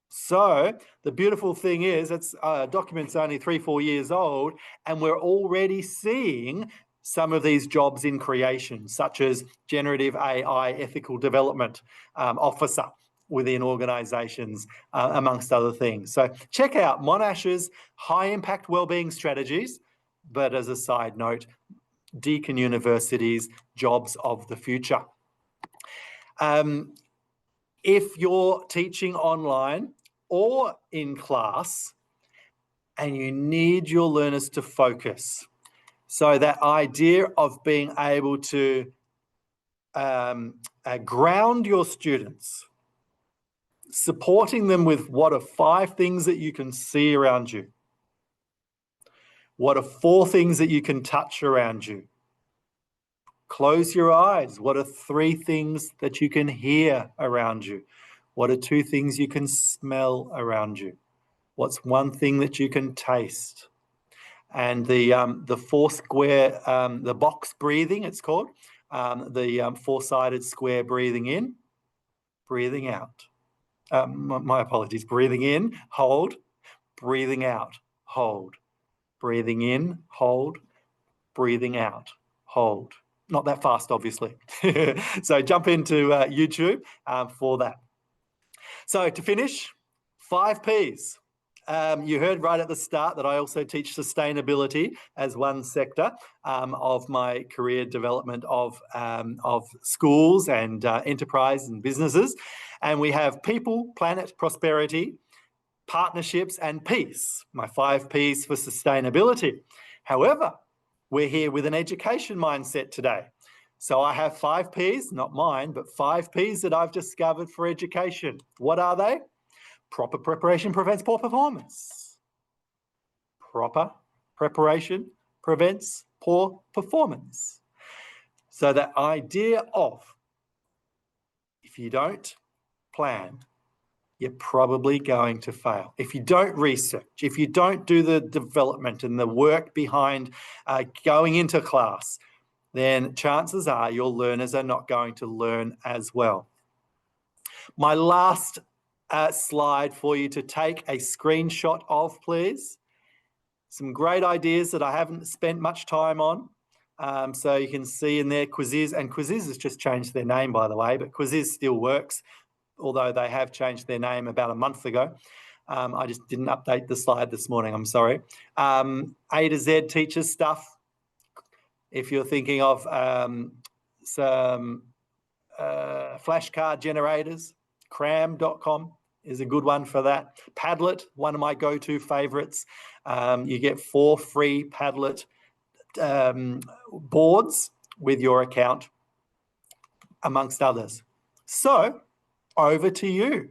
So the beautiful thing is, it's document's only 3-4 years old, and we're already seeing some of these jobs in creation, such as generative AI ethical development officer within organisations, amongst other things. So check out Monash's high impact wellbeing strategies, but as a side note, Deakin University's Jobs of the Future. If you're teaching online or in class and you need your learners to focus, so that idea of being able to ground your students, supporting them with what are 5 things that you can see around you, what are 4 things that you can touch around you, close your eyes, what are 3 things that you can hear around you, what are 2 things you can smell around you, what's 1 thing that you can taste. And the 4 square, the box breathing, it's called, the 4-sided square breathing in, breathing out. My apologies, breathing in, hold, breathing out, hold, breathing in, hold, breathing out, hold. Not that fast, obviously. So jump into YouTube for that. So to finish, 5 Ps. You heard right at the start that I also teach sustainability as one sector of my career development of schools and enterprise and businesses. And we have people, planet, prosperity, partnerships and peace, my 5 Ps for sustainability. However, we're here with an education mindset today. So I have 5 Ps, not mine, but 5 Ps that I've discovered for education. What are they? Proper preparation prevents poor performance. Proper preparation prevents poor performance. So the idea of if you don't plan, you're probably going to fail. If you don't research, if you don't do the development and the work behind going into class, then chances are your learners are not going to learn as well. My last slide for you to take a screenshot of, please. Some great ideas that I haven't spent much time on. So you can see in there Quizzes, and Quizzes has just changed their name, by the way, but Quizzes still works, although they have changed their name about a month ago. I just didn't update the slide this morning, I'm sorry. A to Z teachers stuff. If you're thinking of some flashcard generators, cram.com is a good one for that. Padlet, one of my go-to favorites. You get 4 free Padlet boards with your account, amongst others. So over to you.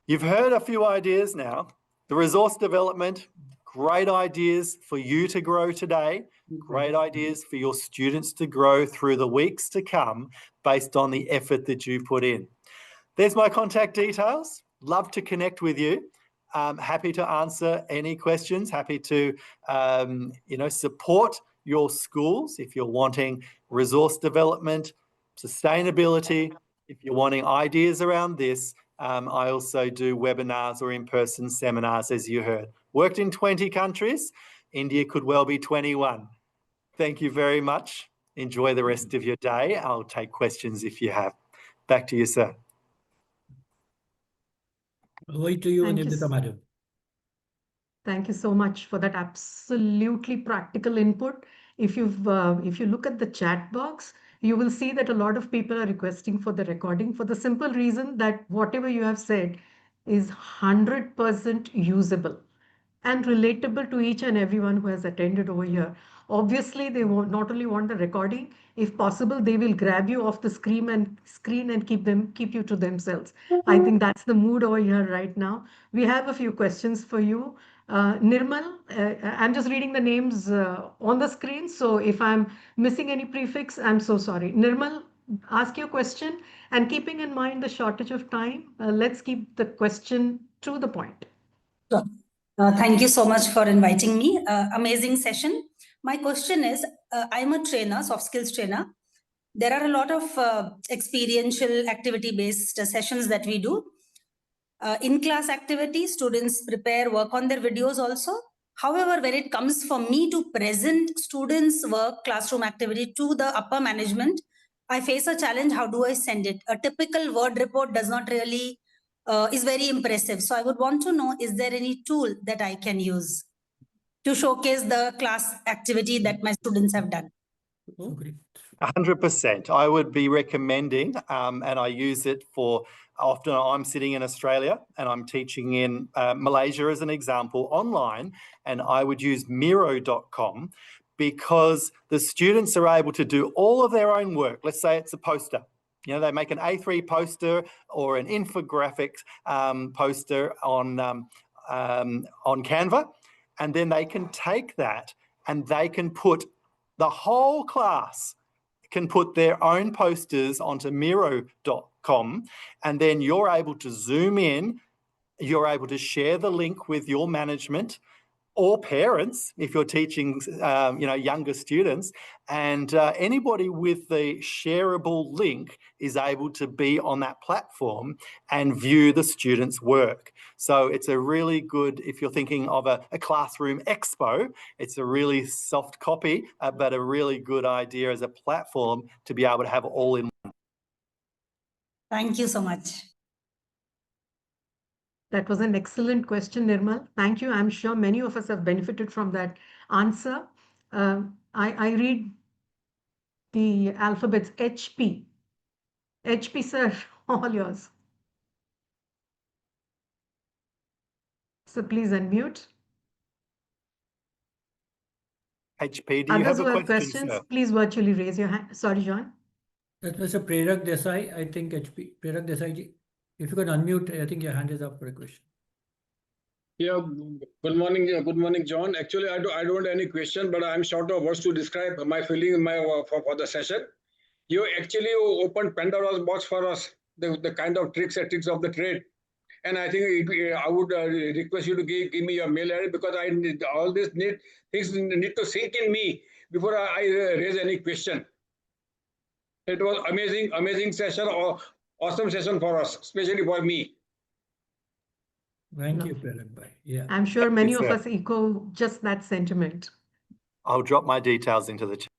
You've heard a few ideas now. The resource development, great ideas for you to grow today. Great ideas for your students to grow through the weeks to come based on the effort that you put in. There's my contact details. Love to connect with you. Happy to answer any questions. Happy to support your schools if you're wanting resource development, sustainability. If you're wanting ideas around this, I also do webinars or in-person seminars, as you heard. Worked in 20 countries. India could well be 21. Thank you very much. Enjoy the rest of your day. I'll take questions if you have. Back to you, sir. Over to you, Thank you, Nidita, madam. Thank you so much for that absolutely practical input. If you look at the chat box, you will see that a lot of people are requesting for the recording for the simple reason that whatever you have said is 100% usable and relatable to each and everyone who has attended over here. Obviously, they not only want the recording, if possible, they will grab you off the screen and keep you to themselves. I think that's the mood over here right now. We have a few questions for you. Nirmal, I'm just reading the names on the screen, so if I'm missing any prefix, I'm so sorry. Nirmal, ask your question, and keeping in mind the shortage of time, let's keep the question to the point. Sure. Thank you so much for inviting me. Amazing session. My question is, I'm a trainer, soft skills trainer. There are a lot of experiential activity-based sessions that we do. In-class activities, students prepare, work on their videos also. However, when it comes for me to present students' work, classroom activity to the upper management, I face a challenge. How do I send it? A typical Word report does not really is very impressive. So I would want to know, is there any tool that I can use to showcase the class activity that my students have done? Great. 100%. I would be recommending, and I use it for often I'm sitting in Australia and I'm teaching in Malaysia as an example online, and I would use Miro.com because the students are able to do all of their own work. Let's say it's a poster. You know, they make an A3 poster or an infographic poster on Canva, and then they can take that and they can put the whole class can put their own posters onto Miro.com, and then you're able to zoom in, you're able to share the link with your management, or parents, if you're teaching, younger students, and anybody with the shareable link is able to be on that platform and view the students' work. So it's a really good, if you're thinking of a classroom expo, it's a really soft copy, but a really good idea as a platform to be able to have all in. Thank you so much. That was an excellent question, Nirmal. Thank you. I'm sure many of us have benefited from that answer. I read the alphabets HP. HP, sir, all yours. So please unmute. HP, do you Others have who a have question, questions, sir? please virtually raise your hand. Sorry, John. That was a Prerak Desai, I think HP. Prerak Desai ji. If you could unmute, I think your hand is up for a question. Yeah, good morning, John. Actually, I don't have any question, but I'm short of words to describe my feeling for the session. You actually opened Pandora's box for us, the kind of tricks and tricks of the trade. And I think I would request you to give me your mail address, because I need all these things need to sink in me before I raise any question. It was amazing session, or awesome session for us, especially for me. Thank you, Prerak Bhai. Yeah. I'm sure many of sir. us echo just that sentiment. I'll drop my details into the chat.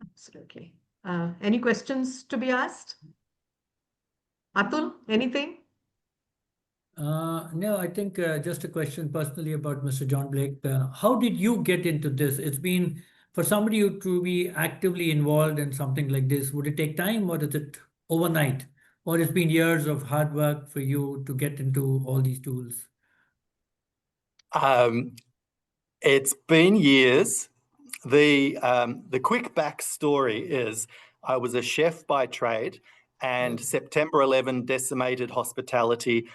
Absolutely. Any questions to be asked? Atul, anything? No, I think just a question personally about Mr. John Blake. How did you get into this? It's been, for somebody to be actively involved in something like this, would it take time, or is it overnight? Or it's been years of hard work for you to get into all these tools? It's been years. The quick backstory is I was a chef by trade, and September 11 decimated hospitality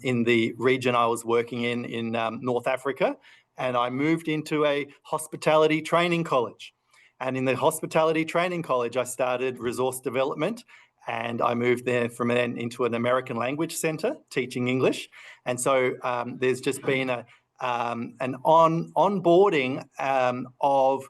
in the region I was working in North Africa, and I moved into a hospitality training college. And in the hospitality training college, I started resource development, and I moved there from then into an American language center teaching English. And so there's just been an onboarding of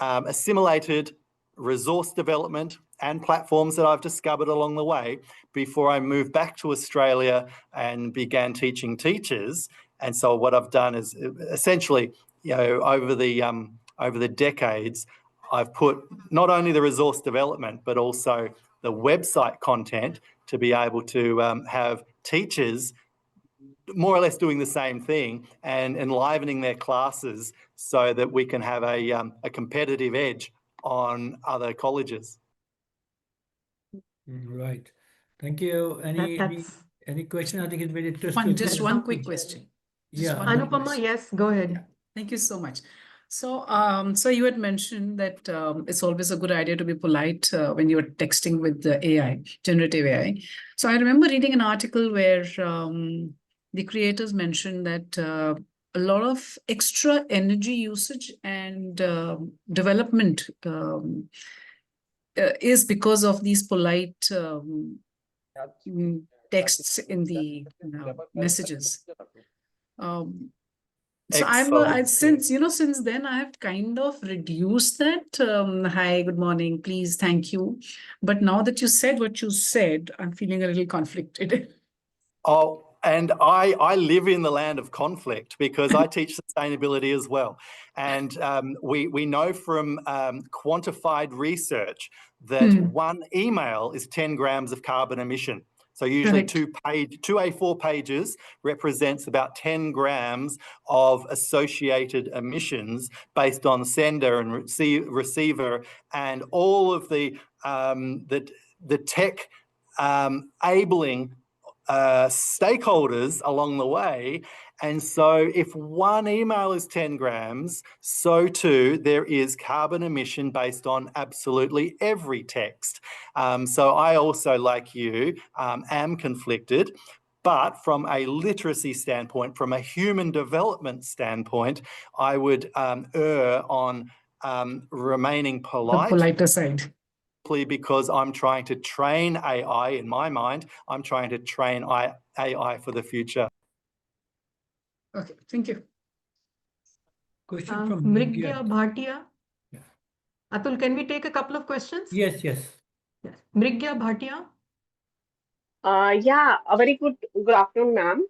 assimilated resource development and platforms that I've discovered along the way before I moved back to Australia and began teaching teachers. And so what I've done is essentially, over the decades, I've put not only the resource development, but also the website content to be able to have teachers more or less doing the same thing and enlivening their classes so that we can have a competitive edge on other colleges. Right. Thank you. Any question? I think it's very interesting. Just one quick question. Yeah. Anupama, yes, go ahead. Yeah. Thank you so much. So you had mentioned that it's always a good idea to be polite when you're texting with the AI, generative AI. So I remember reading an article where the creators mentioned that a lot of extra energy usage and development is because of these polite texts in the messages. So since then I've kind of reduced that. Hi, good morning, please, thank you. But now that you said what you said, I'm feeling a little conflicted. Oh, and I live in the land of conflict because I teach sustainability as well. And we know from quantified research that one email is 10 grams of carbon emission. So usually two A4 pages represents about 10 grams of associated emissions based on sender and receiver and all of the tech enabling stakeholders along the way. And so if one email is 10 grams, so too there is carbon emission based on absolutely every text. So I also, like you, am conflicted. But from a literacy standpoint, from a human development standpoint, I would err on remaining polite. The politer side. Because I'm trying to train AI, in my mind, I'm trying to train AI for the future. Okay, thank you. Question from Mrigya Bhatia. Yeah. Atul, can we take a couple of questions? Yes, yes. Yes. Mrigya Bhatia. Yeah, a very good afternoon, ma'am.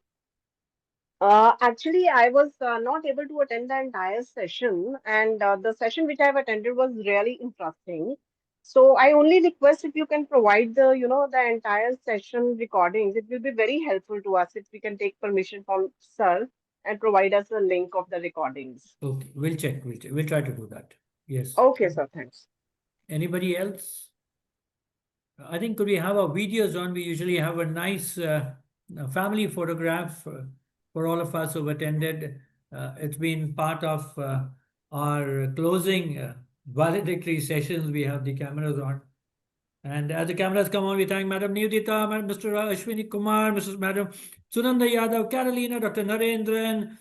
Actually, I was not able to attend the entire session, and the session which I've attended was really interesting. So I only request if you can provide the entire session recordings. It will be very helpful to us if we can take permission from sir and provide us a link of the recordings. Okay, we'll check. We'll try to do that. Yes. Okay, sir. Thanks. Anybody else? I think could we have our videos on? We usually have a nice family photograph for all of us who've attended. It's been part of our closing valedictory sessions. We have the cameras on. And as the cameras come on, we thank Madam Nidita, Mr. Ashwini Kumar, Madam Sunanda Yadav, Carolina, Dr. Narendran,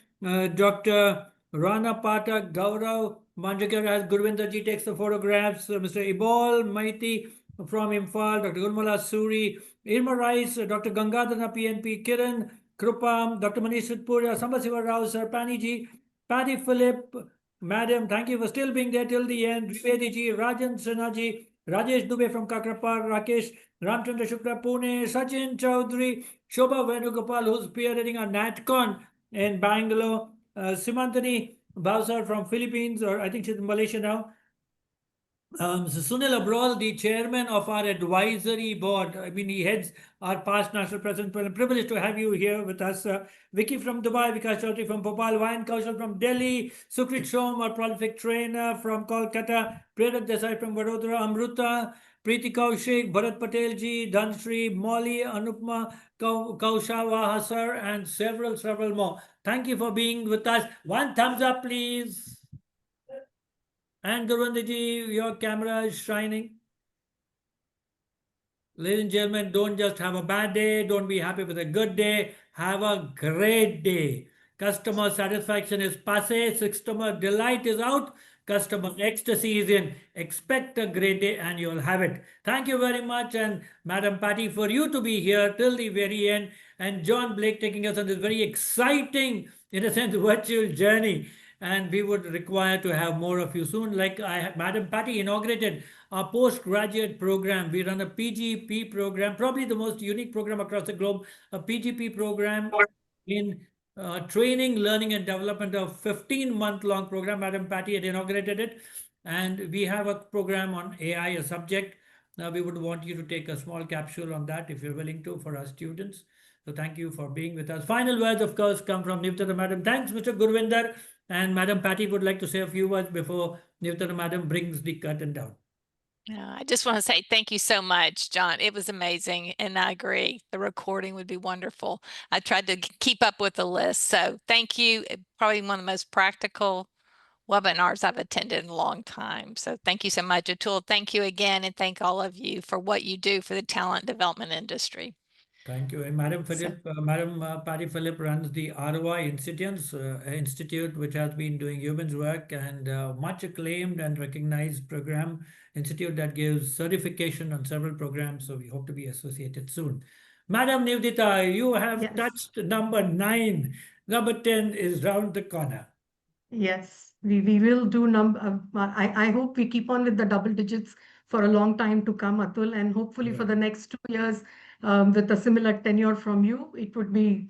Dr. Rana Patak, Gaurav, Manjakar as Gurvinder ji takes the photographs, Mr. Ibol, Maiti from Imphal, Dr. Gurmala Suri, Irma Rice, Dr. Gangadhana PNP, Kiran, Krupam, Dr. Manish Sudpura, Sambasiva Rao, Sir Pani ji, Patty Philip, Madam, thank you for still being there till the end, Trivedi ji, Rajan Sinha ji, Rajesh Dubey from Kakrapar, Rakesh Ramchandra Shukla Pune, Sachin Chaudhary, Shobha Venugopal, who's spearheading a NatCon in Bangalore, Simantani Bhavsar from Philippines, or I think she's in Malaysia now. Sunil Abral, the chairman of our advisory board. I mean, he heads our past national president. Privileged to have you here with us. Vicky from Dubai, Vikas Chaudhary from Bhopal, Vayan Kaushal from Delhi, Sukrit Shom, our prolific trainer from Kolkata, Prerak Desai from Vadodara, Amruta, Preeti Kaushik, Bharat Patel ji, Dhanshri, Molly, Anupma, Kaushawa Hasar, and several more. Thank you for being with us. One thumbs up, please. And Gurvindiji, your camera is shining. Ladies and gentlemen, don't just have a bad day. Don't be happy with a good day. Have a great day. Customer satisfaction is passé. Customer delight is out. Customer ecstasy is in. Expect a great day and you'll have it. Thank you very much. And Madam Patty, for you to be here till the very end. And John Blake taking us on this very exciting, in a sense, virtual journey. And we would require to have more of you soon. Like Madam Patty inaugurated our postgraduate program. We run a PGP program, probably the most unique program across the globe, a PGP program in training, learning, and development of 15-month-long program. Madam Patty had inaugurated it. And we have a program on AI, a subject. Now we would want you to take a small capsule on that if you're willing to for our students. So thank you for being with us. Final words, of course, come from Nivtara Madam. Thanks, Mr. Gurvinder. And Madam Patty would like to say a few words before Nivtara Madam brings the curtain down. I just want to say thank you so much, John. It was amazing. And I agree. The recording would be wonderful. I tried to keep up with the list. So thank you. Probably one of the most practical webinars I've attended in a long time. So thank you so much, Atul. Thank you again. And thank all of you for what you do for the talent development industry. Thank you. And Madam Philip, Madam Patty Philip runs the ROI Institute, which has been doing humans work and much acclaimed and recognized program institute that gives certification on several programs. So we hope to be associated soon. Madam Nivdita, you have touched number 9. Number 10 is round the corner. Yes, we will do number. I hope we keep on with the double digits for a long time to come, Atul, and hopefully for the next 2 years with a similar tenure from you, it would be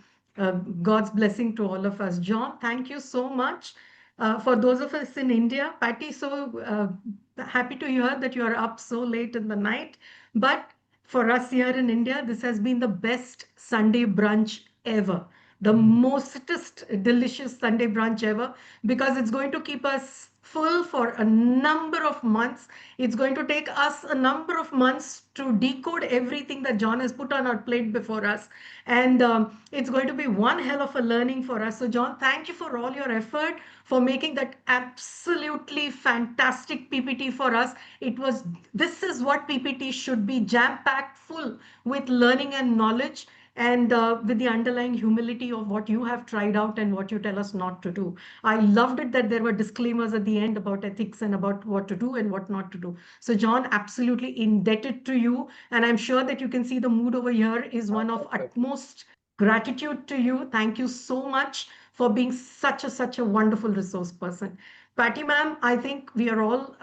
God's blessing to all of us. John, thank you so much. For those of us in India, Patty, so happy to hear that you are up so late in the night. But for us here in India, this has been the best Sunday brunch ever. The mostest delicious Sunday brunch ever, because it's going to keep us full for a number of months. It's going to take us a number of months to decode everything that John has put on our plate before us. And it's going to be one hell of a learning for us. So John, thank you for all your effort for making that absolutely fantastic PPT for us. This is what PPT should be, jam-packed full with learning and knowledge, and with the underlying humility of what you have tried out and what you tell us not to do. I loved it that there were disclaimers at the end about ethics and about what to do and what not to do. So John, absolutely indebted to you. And I'm sure that you can see the mood over here is one of utmost gratitude to you. Thank you so much for being such a wonderful resource person. Patty ma'am, I think we are all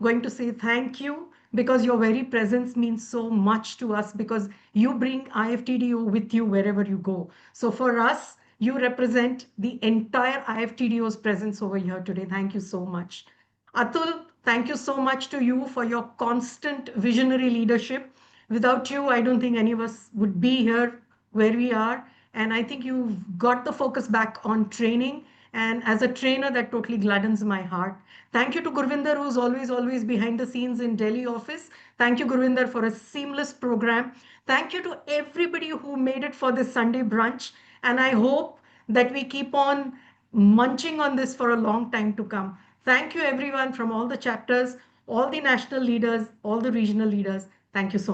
going to say thank you, because your very presence means so much to us, because you bring IFTDO with you wherever you go. So for us, you represent the entire IFTDO's presence over here today. Thank you so much. Atul, thank you so much to you for your constant visionary leadership. Without you, I don't think any of us would be here where we are. And I think you've got the focus back on training. And as a trainer, that totally gladdens my heart. Thank you to Gurvinder, who's always behind the scenes in Delhi office. Thank you, Gurvinder, for a seamless program. Thank you to everybody who made it for this Sunday brunch. And I hope that we keep on munching on this for a long time to come. Thank you, everyone, from all the chapters, all the national leaders, all the regional leaders. Thank you so much.